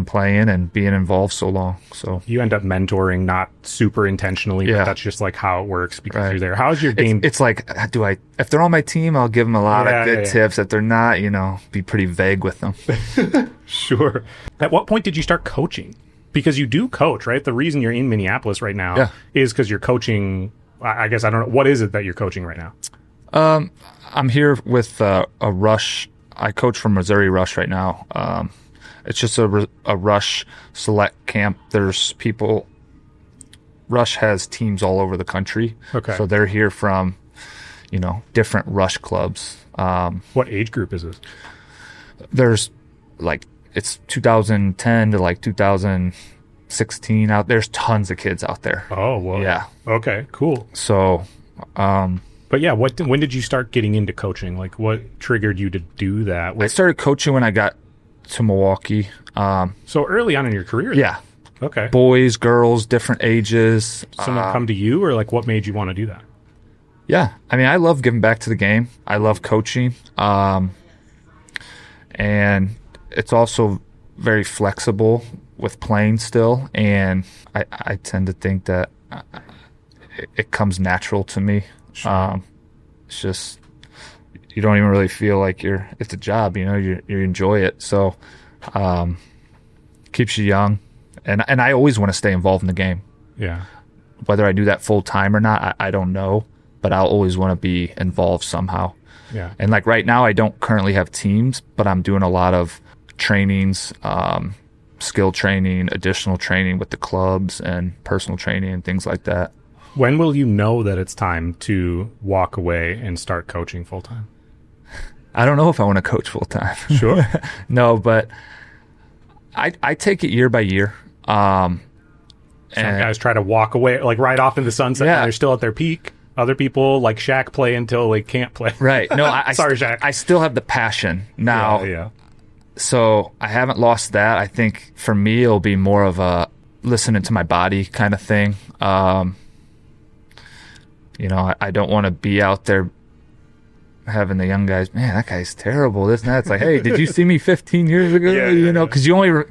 playing and being involved so long. So you end up mentoring, not super intentionally, but that's just like how it works because you're there. How's your game? It's like, if they're on my team, I'll give them a lot of good tips. If they're not, be pretty vague with them. Sure. At what point did you start coaching? Because you do coach, right? The reason you're in Minneapolis right now is because you're coaching. I guess I don't know. What is it that you're coaching right now? I'm here with a Rush. I coach from Missouri Rush right now. It's just a Rush select camp. There's people. Rush has teams all over the country. Okay. So they're here from, different Rush clubs. What age group is this? There's it's 2010 to 2016 out. There's tons of kids out there. Oh, well. Yeah. Okay, cool. So, but yeah, when did you start getting into coaching? Like, what triggered you to do that? I started coaching when I got to Milwaukee. So early on in your career? Yeah. Okay. Boys, girls, different ages. Someone come to you, or like what made you want to do that? Yeah. I mean, I love giving back to the game. I love coaching. And it's also very flexible with playing still. And I tend to think that it comes natural to me. Sure. It's just, you don't even really feel like it's a job, you enjoy it. So, keeps you young. And I always want to stay involved in the game. Yeah. Whether I do that full time or not, I don't know, but I'll always want to be involved somehow. Yeah. And like right now, I don't currently have teams, but I'm doing a lot of trainings, skill training, additional training with the clubs and personal training and things like that. When will you know that it's time to walk away and start coaching full time? I don't know if I want to coach full time. Sure. No, but I take it year by year. Some guys try to walk away, like right off in the sunset, and they're still at their peak. Other people, like Shaq, play until they can't play. Right. No, Sorry, Shaq. I still have the passion now. Yeah. So I haven't lost that. I think for me, it'll be more of a listening to my body kind of thing. I don't want to be out there having the young guys, man, that guy's terrible, this and that. It's like, hey, did you see me 15 years ago? Because you only,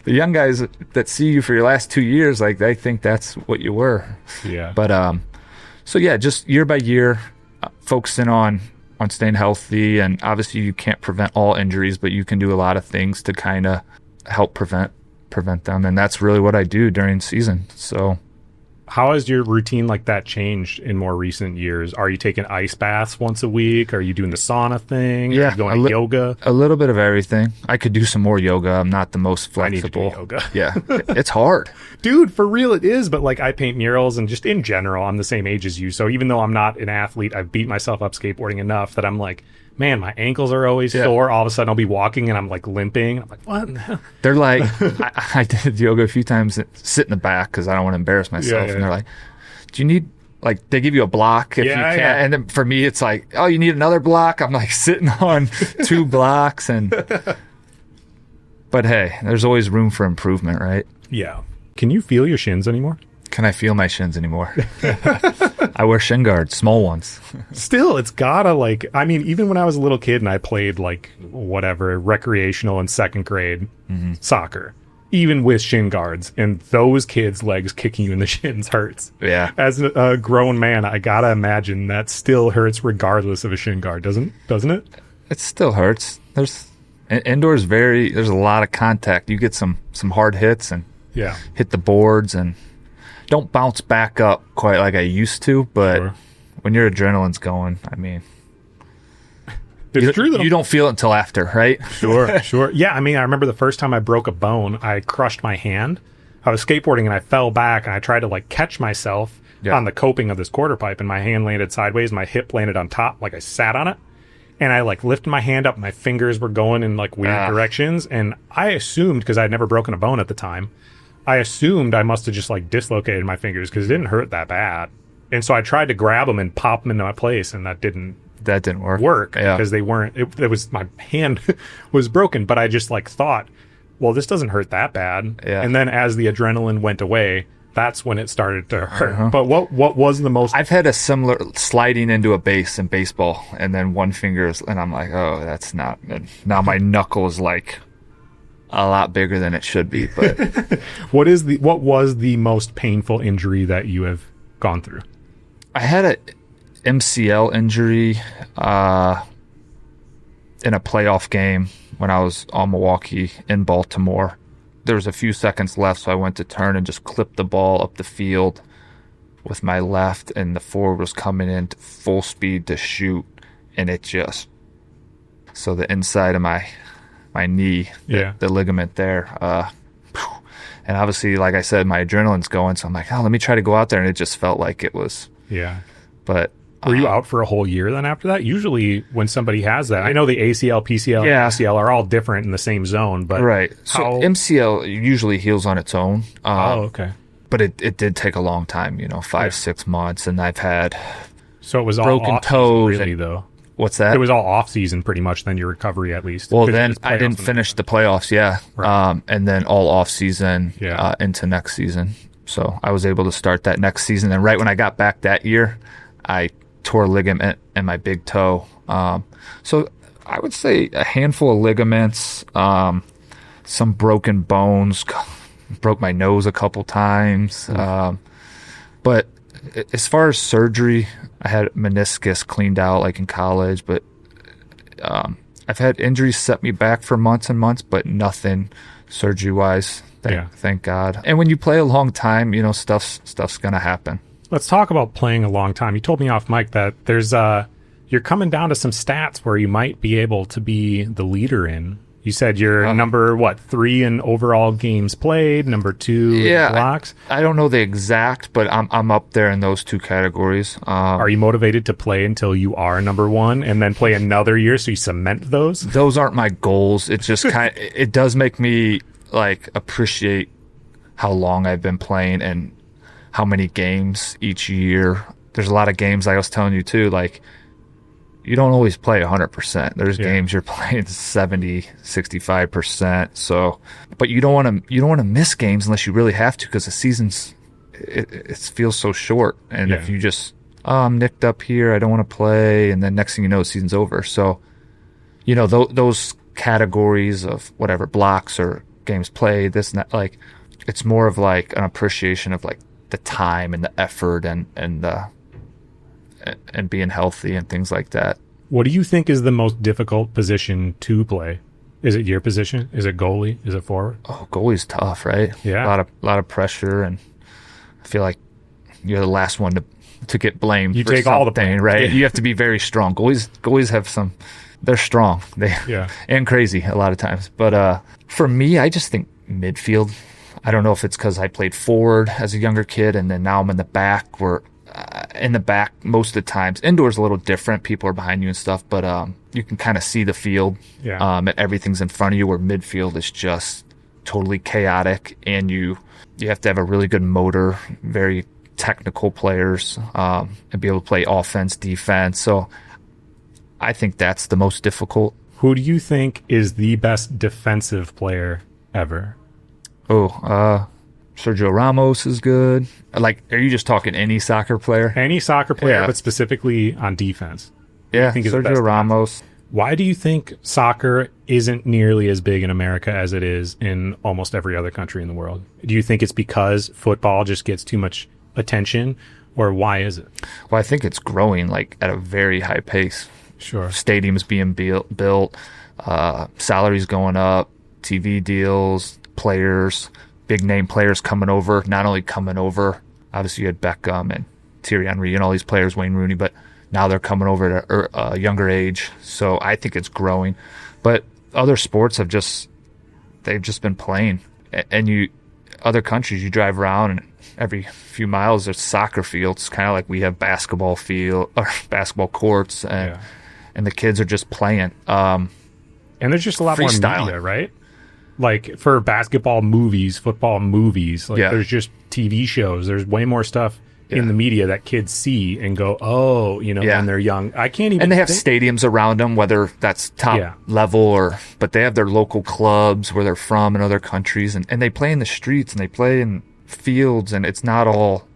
the young guys that see you for your last 2 years, like they think that's what you were. Yeah. But, so yeah, just year by year, focusing on staying healthy. And obviously you can't prevent all injuries, but you can do a lot of things to kind of help prevent them. And that's really what I do during season. So how has your routine like that changed in more recent years? Are you taking ice baths once a week? Are you doing the sauna thing? Yeah. Are you going to yoga? A little bit of everything. I could do some more yoga. I'm not the most flexible. I need to do yoga. Yeah. It's hard. Dude, for real it is. But like I paint murals and just in general, I'm the same age as you. So even though I'm not an athlete, I've beat myself up skateboarding enough that I'm like, man, my ankles are always sore. All of a sudden I'll be walking and I'm like limping. I'm like, what? They're like, I did yoga a few times, sit in the back because I don't want to embarrass myself. And they're like, do you need, like, they give you a block if you can. Yeah. And then for me, it's like, oh, you need another block? I'm like sitting on 2 blocks. But hey, there's always room for improvement, right? Yeah. Can you feel your shins anymore? Can I feel my shins anymore? I wear shin guards, small ones. Still, it's gotta even when I was a little kid and I played recreational in second grade soccer, even with shin guards, and those kids' legs kicking you in the shins hurts. Yeah. As a grown man, I gotta imagine that still hurts regardless of a shin guard, doesn't it? It still hurts. Indoors there's a lot of contact. You get some hard hits and hit the boards and don't bounce back up quite like I used to, but when your adrenaline's going, I mean, it's true though. You don't feel it until after, right? Sure. Yeah, I mean, I remember the first time I broke a bone, I crushed my hand. I was skateboarding and I fell back and I tried to like catch myself on the coping of this quarter pipe, and my hand landed sideways, my hip landed on top, like I sat on it. And I like lifted my hand up, my fingers were going in like weird directions, and I assumed, because I'd never broken a bone at the time, I assumed I must have just like dislocated my fingers because it didn't hurt that bad. And so I tried to grab them and pop them into my place, and that didn't work because they weren't. It was, my hand was broken, but I just like thought, well, this doesn't hurt that bad. Yeah. And then as the adrenaline went away, that's when it started to hurt. But what was the most? I've had a similar sliding into a base in baseball, and then one finger and I'm like, oh, that's not good. Now my knuckle is like a lot bigger than it should be. But what was the most painful injury that you have gone through? I had a MCL injury in a playoff game when I was on Milwaukee in Baltimore. There was a few seconds left, so I went to turn and just clipped the ball up the field with my left, and the forward was coming in full speed to shoot, and it just, so the inside of my knee, the ligament there, and obviously, like I said, my adrenaline's going, so I'm like, oh, let me try to go out there, and it just felt like it was. Yeah. But were you out for a whole year then after that? Usually when somebody has that, I know the ACL, PCL, ACL are all different in the same zone, but right. So MCL usually heals on its own. Okay. But it did take a long time, 5-6 months, and I've had so it was all broken toes. Really, though. What's that? It was all off season pretty much. Then your recovery at least. Well, then I didn't finish the playoffs. Yeah. Right. And then all off season into next season. So I was able to start that next season, and right when I got back that year, I tore a ligament in my big toe. So I would say a handful of ligaments, some broken bones, broke my nose a couple times. But as far as surgery, I had meniscus cleaned out like in college, but I've had injuries set me back for months and months, but nothing surgery-wise, thank God. And when you play a long time, stuff's going to happen. Let's talk about playing a long time. You told me off mic that there's you're coming down to some stats where you might be able to be the leader in. You said you're number 3 in overall games played, number 2 blocks. I don't know the exact, but I'm up there in those two categories. Are you motivated to play until you are number 1 and then play another year so you cement those? Those aren't my goals. It's just it does make me like appreciate how long I've been playing and how many games each year. There's a lot of games, like I was telling you too, like you don't always play 100%. There's games you're playing 70, 65%. So, but you don't want to miss games unless you really have to, because the season's it feels so short. And if you just I'm nicked up here, I don't want to play, and then next thing you know, the season's over. So, those categories of whatever blocks or games played, this and that, like it's more of like an appreciation of like the time and the effort and being healthy and things like that. What do you think is the most difficult position to play? Is it your position? Is it goalie? Is it forward? Oh, goalie's tough, right? Yeah. A lot of pressure, and I feel like you're the last one to get blamed. You for take all the blame, right? Yeah. You have to be very strong. Goalies have they're strong. And crazy a lot of times. But for me, I just think midfield. I don't know if it's because I played forward as a younger kid, and then now I'm in the back. We're in the back most of the times. Indoors a little different. People are behind you and stuff, but you can kind of see the field. Yeah. And everything's in front of you, where midfield is just totally chaotic, and you have to have a really good motor, very technical players, and be able to play offense, defense. So I think that's the most difficult. Who do you think is the best defensive player ever? Sergio Ramos is good. Like, are you just talking any soccer player? Any soccer player, but specifically on defense. Yeah, Sergio Ramos. Why do you think soccer isn't nearly as big in America as it is in almost every other country in the world? Do you think it's because football just gets too much attention, or why is it? Well, I think it's growing like at a very high pace. Sure. Stadiums being built, salaries going up, TV deals, players, big name players coming over. Not only coming over, obviously you had Beckham and Thierry Henry and all these players, Wayne Rooney, but now they're coming over at a younger age. So I think it's growing. But other sports they've just been playing. And other countries, you drive around and every few miles there's soccer fields, kind of like we have basketball courts, and the kids are just playing. And there's just a lot more media, right? Like for basketball movies, football movies, there's just TV shows. There's way more stuff in the media that kids see and go, when they're young. I can't even. And they have stadiums around them, whether that's top level but they have their local clubs where they're from in other countries, and they play in the streets and they play in fields, and it's not all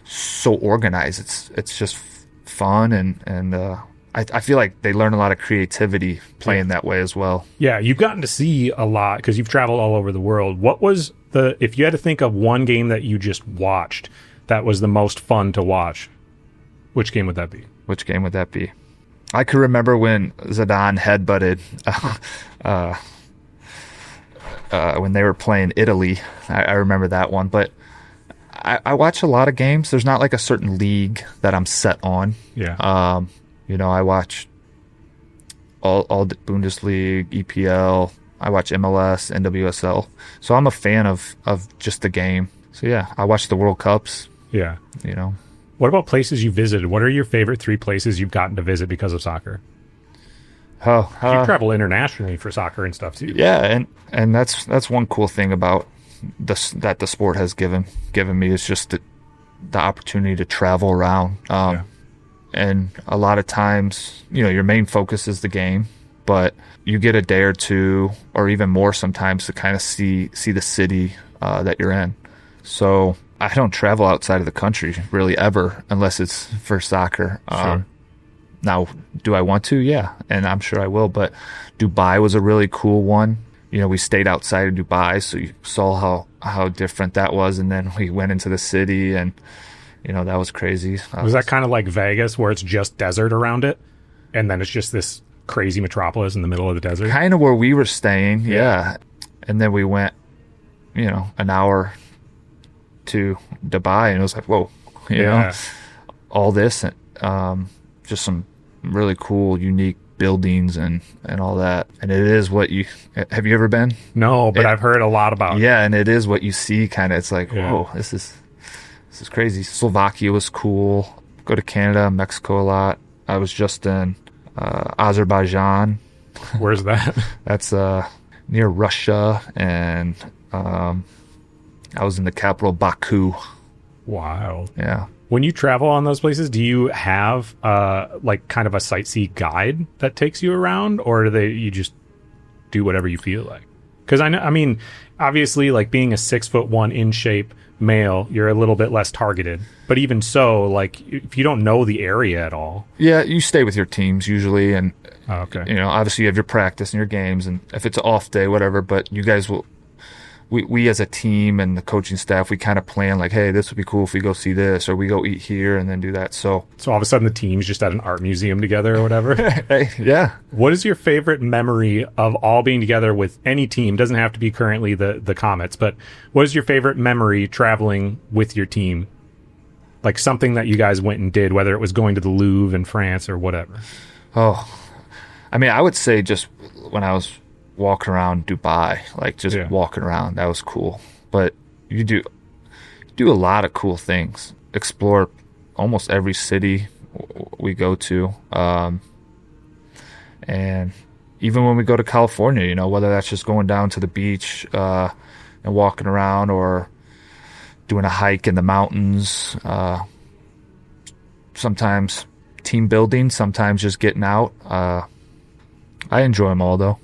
so organized. It's just fun, and I feel like they learn a lot of creativity playing that way as well. Yeah, you've gotten to see a lot because you've traveled all over the world. What was if you had to think of one game that you just watched that was the most fun to watch, which game would that be? I could remember when Zidane headbutted when they were playing Italy. I remember that one. But I watch a lot of games. There's not like a certain league that I'm set on. Yeah. I watch all the Bundesliga, EPL. I watch MLS, NWSL. So I'm a fan of just the game. So yeah, I watch the World Cups. Yeah. What about places you visited? What are your favorite 3 places you've gotten to visit because of soccer? You travel internationally for soccer and stuff too. Yeah, and that's one cool thing about that the sport has given me is just the opportunity to travel around. And a lot of times, your main focus is the game, but you get a day or two, or even more sometimes, to kind of see the city that you're in. So I don't travel outside of the country really ever, unless it's for soccer. Sure. Now, do I want to? Yeah, and I'm sure I will. But Dubai was a really cool one. We stayed outside of Dubai, so you saw how different that was, and then we went into the city, and that was crazy. Was that kind of like Vegas, where it's just desert around it, and then it's just this crazy metropolis in the middle of the desert? Kind of where we were staying, yeah. And then we went, an hour to Dubai, and it was like, whoa, all this, and just some really cool, unique buildings and all that. And it is what have you ever been? No, but I've heard a lot about it. Yeah, and it is what you see, kind of. It's like, whoa, this is crazy. Slovakia was cool. Go to Canada, Mexico a lot. I was just in Azerbaijan. Where's that? That's near Russia, and I was in the capital, Baku. Wow. Yeah. When you travel on those places, do you have like kind of a sightsee guide that takes you around, or you just do whatever you feel like? Because I mean, obviously, like being a 6'1" in shape male, you're a little bit less targeted. But even so, like if you don't know the area at all, yeah, you stay with your teams usually, and okay, obviously you have your practice and your games, and if it's an off day, whatever. But you guys will. We as a team and the coaching staff, we kind of plan like, hey, this would be cool if we go see this, or we go eat here and then do that. So all of a sudden the team's just at an art museum together or whatever. Hey, yeah. What is your favorite memory of all being together with any team? Doesn't have to be currently the Comets, but what is your favorite memory traveling with your team? Like something that you guys went and did, whether it was going to the Louvre in France or whatever. Oh, I mean, I would say just when I was walking around Dubai, like just walking around, that was cool. But you do a lot of cool things. Explore almost every city we go to, and even when we go to California, whether that's just going down to the beach and walking around, or doing a hike in the mountains, sometimes team building, sometimes just getting out. I enjoy them all, though.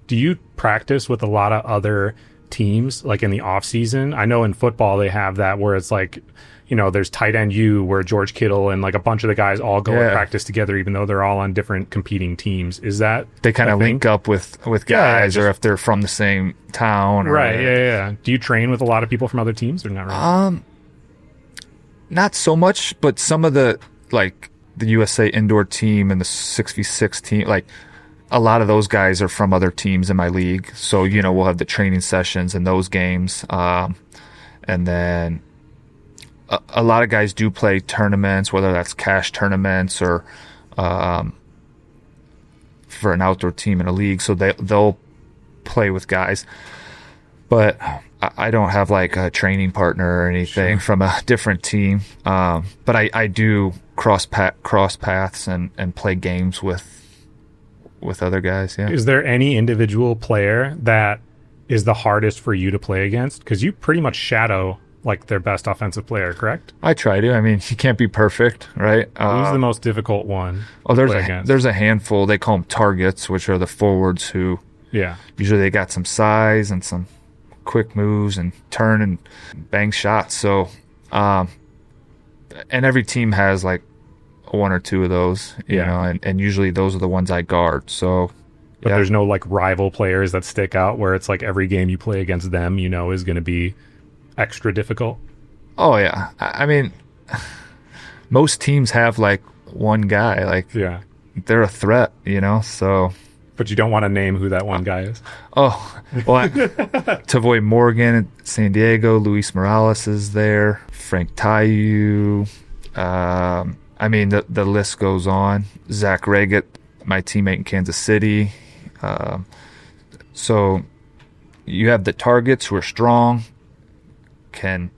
Do you practice with a lot of other teams, like in the off season? I know in football they have that where it's like, there's tight end U where George Kittle and like a bunch of the guys all go and practice together, even though they're all on different competing teams. Is that they kind of link up with guys, or if they're from the same town? Right. Yeah. Do you train with a lot of people from other teams or not really? Not so much, but some of the USA indoor team and the 6v6 team, like a lot of those guys are from other teams in my league. So, we'll have the training sessions and those games. And then a lot of guys do play tournaments, whether that's cash tournaments or for an outdoor team in a league. So they'll play with guys. But I don't have like a training partner or anything from a different team. But I do cross paths and play games with other guys. Yeah. Is there any individual player that is the hardest for you to play against? Because you pretty much shadow like their best offensive player, correct? I try to. I mean, you can't be perfect, right? Who's the most difficult one? Oh, there's a handful. They call them targets, which are the forwards who usually they got some size and some quick moves and turn and bang shots. So, and every team has like one or two of those, you know, and usually those are the ones I guard. So, but there's no like rival players that stick out where it's like every game you play against them, is going to be extra difficult. Oh yeah. I mean, most teams have like one guy, like they're a threat, so. But you don't want to name who that one guy is. Oh, well, Tavoy Morgan at San Diego, Luis Morales is there, Frank Tayu. I mean, the list goes on. Zach Reggett, my teammate in Kansas City. So you have the targets who are strong, can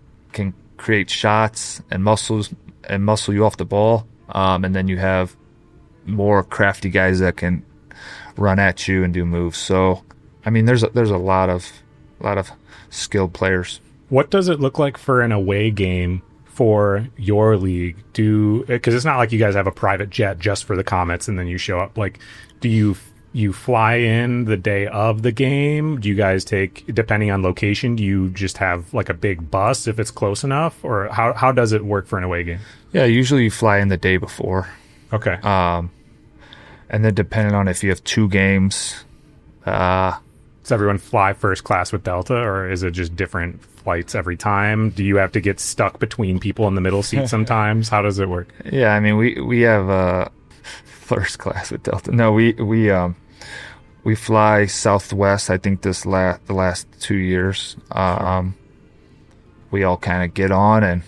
create shots and muscle you off the ball, and then you have more crafty guys that can run at you and do moves. So, I mean, there's a lot of skilled players. What does it look like for an away game for your league? Because it's not like you guys have a private jet just for the Comets and then you show up. Like, do you fly in the day of the game? Do you guys take, depending on location, do you just have like a big bus if it's close enough? Or how does it work for an away game? Yeah, usually you fly in the day before. Okay. And then depending on if you have two games, does everyone fly first class with Delta, or is it just different flights every time? Do you have to get stuck between people in the middle seat sometimes? How does it work? Yeah, I mean, we have first class with Delta. No, we fly Southwest. I think the last 2 years, we all kind of get on and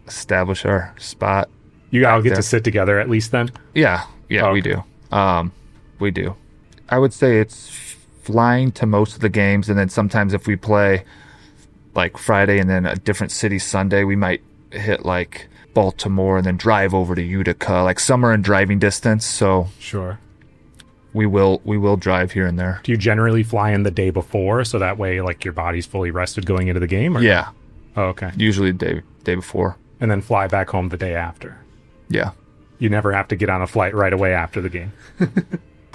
establish our spot. You all get to sit together at least then? Yeah, oh, we do. We do. I would say it's flying to most of the games, and then sometimes if we play like Friday and then a different city Sunday, we might hit like Baltimore and then drive over to Utica. Like some are in driving distance, so sure. We will drive here and there. Do you generally fly in the day before so that way like your body's fully rested going into the game? Or? Yeah. Oh, okay. Usually the day before. And then fly back home the day after. Yeah. You never have to get on a flight right away after the game.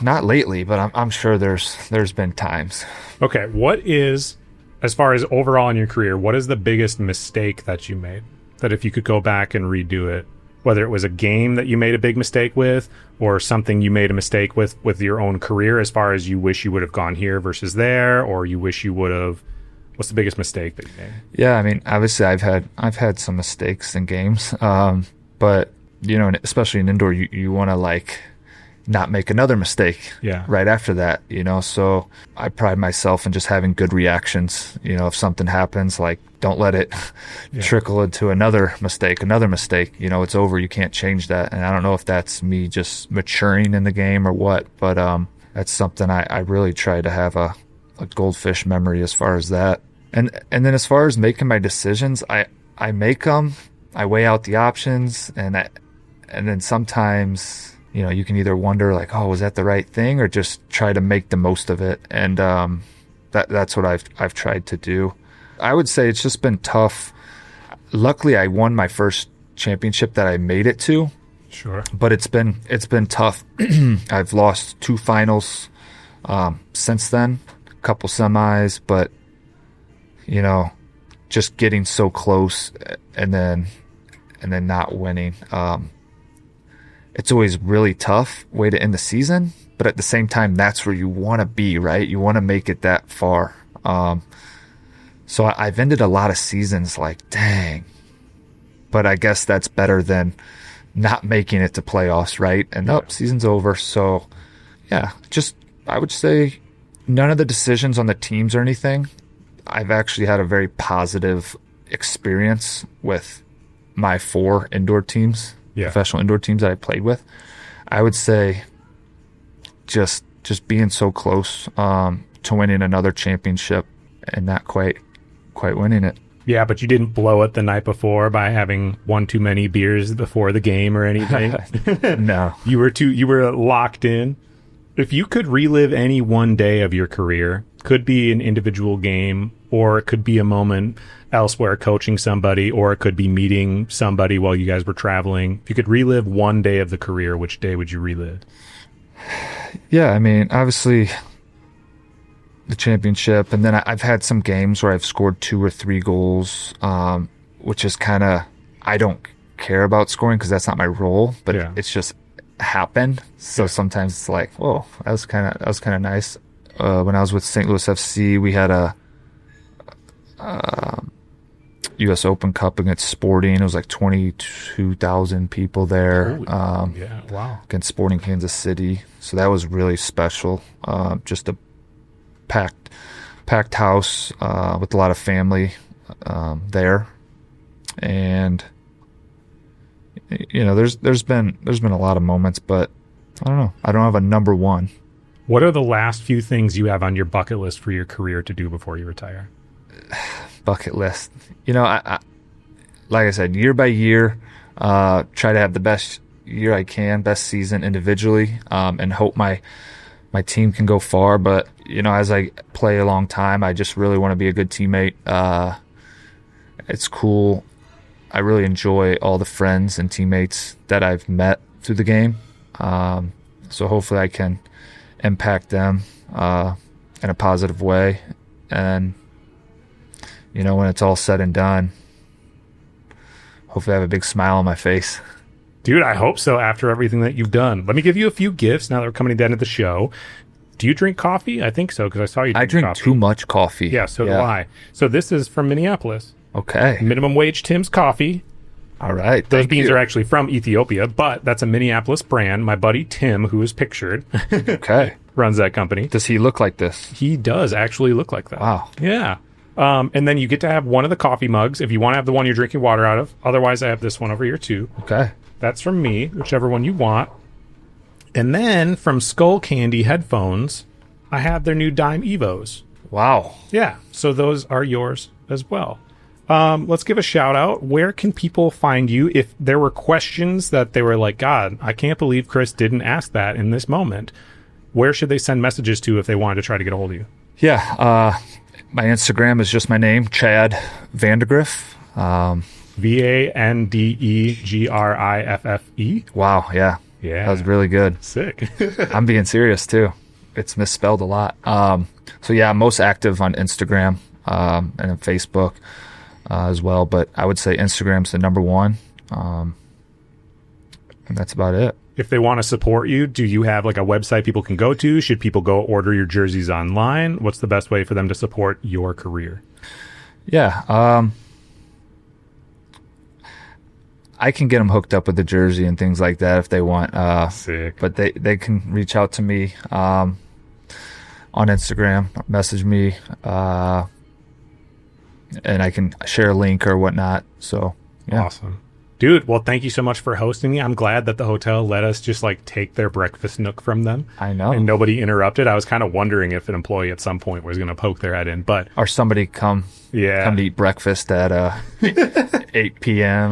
Not lately, but I'm sure there's been times. Okay, what is, as far as overall in your career, what is the biggest mistake that you made? That if you could go back and redo it, whether it was a game that you made a big mistake with, or something you made a mistake with your own career, as far as you wish you would have gone here versus there, or you wish you would have. What's the biggest mistake that you made? Yeah, I mean, obviously I've had some mistakes in games, but especially in indoor, you want to like not make another mistake right after that, so I pride myself in just having good reactions. If something happens, like don't let it trickle into another mistake. It's over. You can't change that. And I don't know if that's me just maturing in the game or what, but that's something I really try to have a goldfish memory as far as that. And then as far as making my decisions, I make them, I weigh out the options, and then sometimes you can either wonder like, oh, was that the right thing, or just try to make the most of it. And that's what I've tried to do. I would say it's just been tough. Luckily, I won my first championship that I made it to. Sure. But it's been tough. I've lost 2 finals since then, a couple semis, but just getting so close and then not winning. It's always really tough way to end the season, but at the same time, that's where you want to be, right? You want to make it that far. So I've ended a lot of seasons like, dang, but I guess that's better than not making it to playoffs, right? And season's over. So yeah, I would say none of the decisions on the teams or anything, I've actually had a very positive experience with my 4 indoor teams, professional indoor teams that I played with. I would say just being so close to winning another championship and not quite winning it. Yeah, but you didn't blow it the night before by having one too many beers before the game or anything. No. You were locked in. If you could relive any one day of your career, could be an individual game, or it could be a moment elsewhere coaching somebody, or it could be meeting somebody while you guys were traveling. If you could relive one day of the career, which day would you relive? Yeah, I mean, obviously the championship, and then I've had some games where I've scored 2 or 3 goals, which is kind of, I don't care about scoring because that's not my role, but it's just happened. So sometimes it's like, whoa, that was kind of nice. When I was with St. Louis FC, we had a U.S. Open Cup against Sporting. It was like 22,000 people there. Wow. Against Sporting Kansas City. So that was really special. Just a packed house with a lot of family there, and there's been a lot of moments, but I don't know. I don't have a number one. What are the last few things you have on your bucket list for your career to do before you retire? Bucket list. I like I said, year by year, try to have the best year I can, best season individually, and hope my team can go far. But, as I play a long time, I just really want to be a good teammate. It's cool. I really enjoy all the friends and teammates that I've met through the game. So hopefully I can impact them in a positive way. And, when it's all said and done, hopefully I have a big smile on my face. Dude, I hope so after everything that you've done. Let me give you a few gifts now that we're coming to the end of the show. Do you drink coffee? I think so, because I saw you drink coffee. I drink too much coffee. Yeah, so do I. So this is from Minneapolis. Okay. Minimum Wage Tim's Coffee. All right. Those beans are actually from Ethiopia, but that's a Minneapolis brand. My buddy Tim, who is pictured, okay, runs that company. Does he look like this? He does actually look like that. Wow. Yeah. And then you get to have one of the coffee mugs if you want to have the one you're drinking water out of. Otherwise, I have this one over here too. Okay. That's from me, whichever one you want. And then from Skull Candy headphones, I have their new Dime Evos. Wow. Yeah. So those are yours as well. Let's give a shout out. Where can people find you if there were questions that they were like, God, I can't believe Chris didn't ask that in this moment? Where should they send messages to if they wanted to try to get a hold of you? Yeah. My Instagram is just my name, Chad Vandegriffe. Vandegriffe. Wow. Yeah. Yeah. That was really good. Sick. I'm being serious too. It's misspelled a lot. So yeah, I'm most active on Instagram and on Facebook as well. But I would say Instagram's the number one. And that's about it. If they want to support you, do you have like a website people can go to? Should people go order your jerseys online? What's the best way for them to support your career? Yeah. I can get them hooked up with the jersey and things like that if they want. Sick. But they can reach out to me on Instagram, message me, and I can share a link or whatnot. So, yeah. Awesome. Dude, well, thank you so much for hosting me. I'm glad that the hotel let us just like take their breakfast nook from them. I know. And nobody interrupted. I was kind of wondering if an employee at some point was going to poke their head in, but... Or somebody come to eat breakfast at 8 p.m.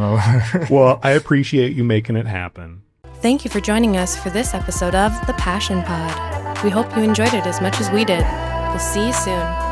Well, I appreciate you making it happen. Thank you for joining us for this episode of The Passion Pod. We hope you enjoyed it as much as we did. We'll see you soon.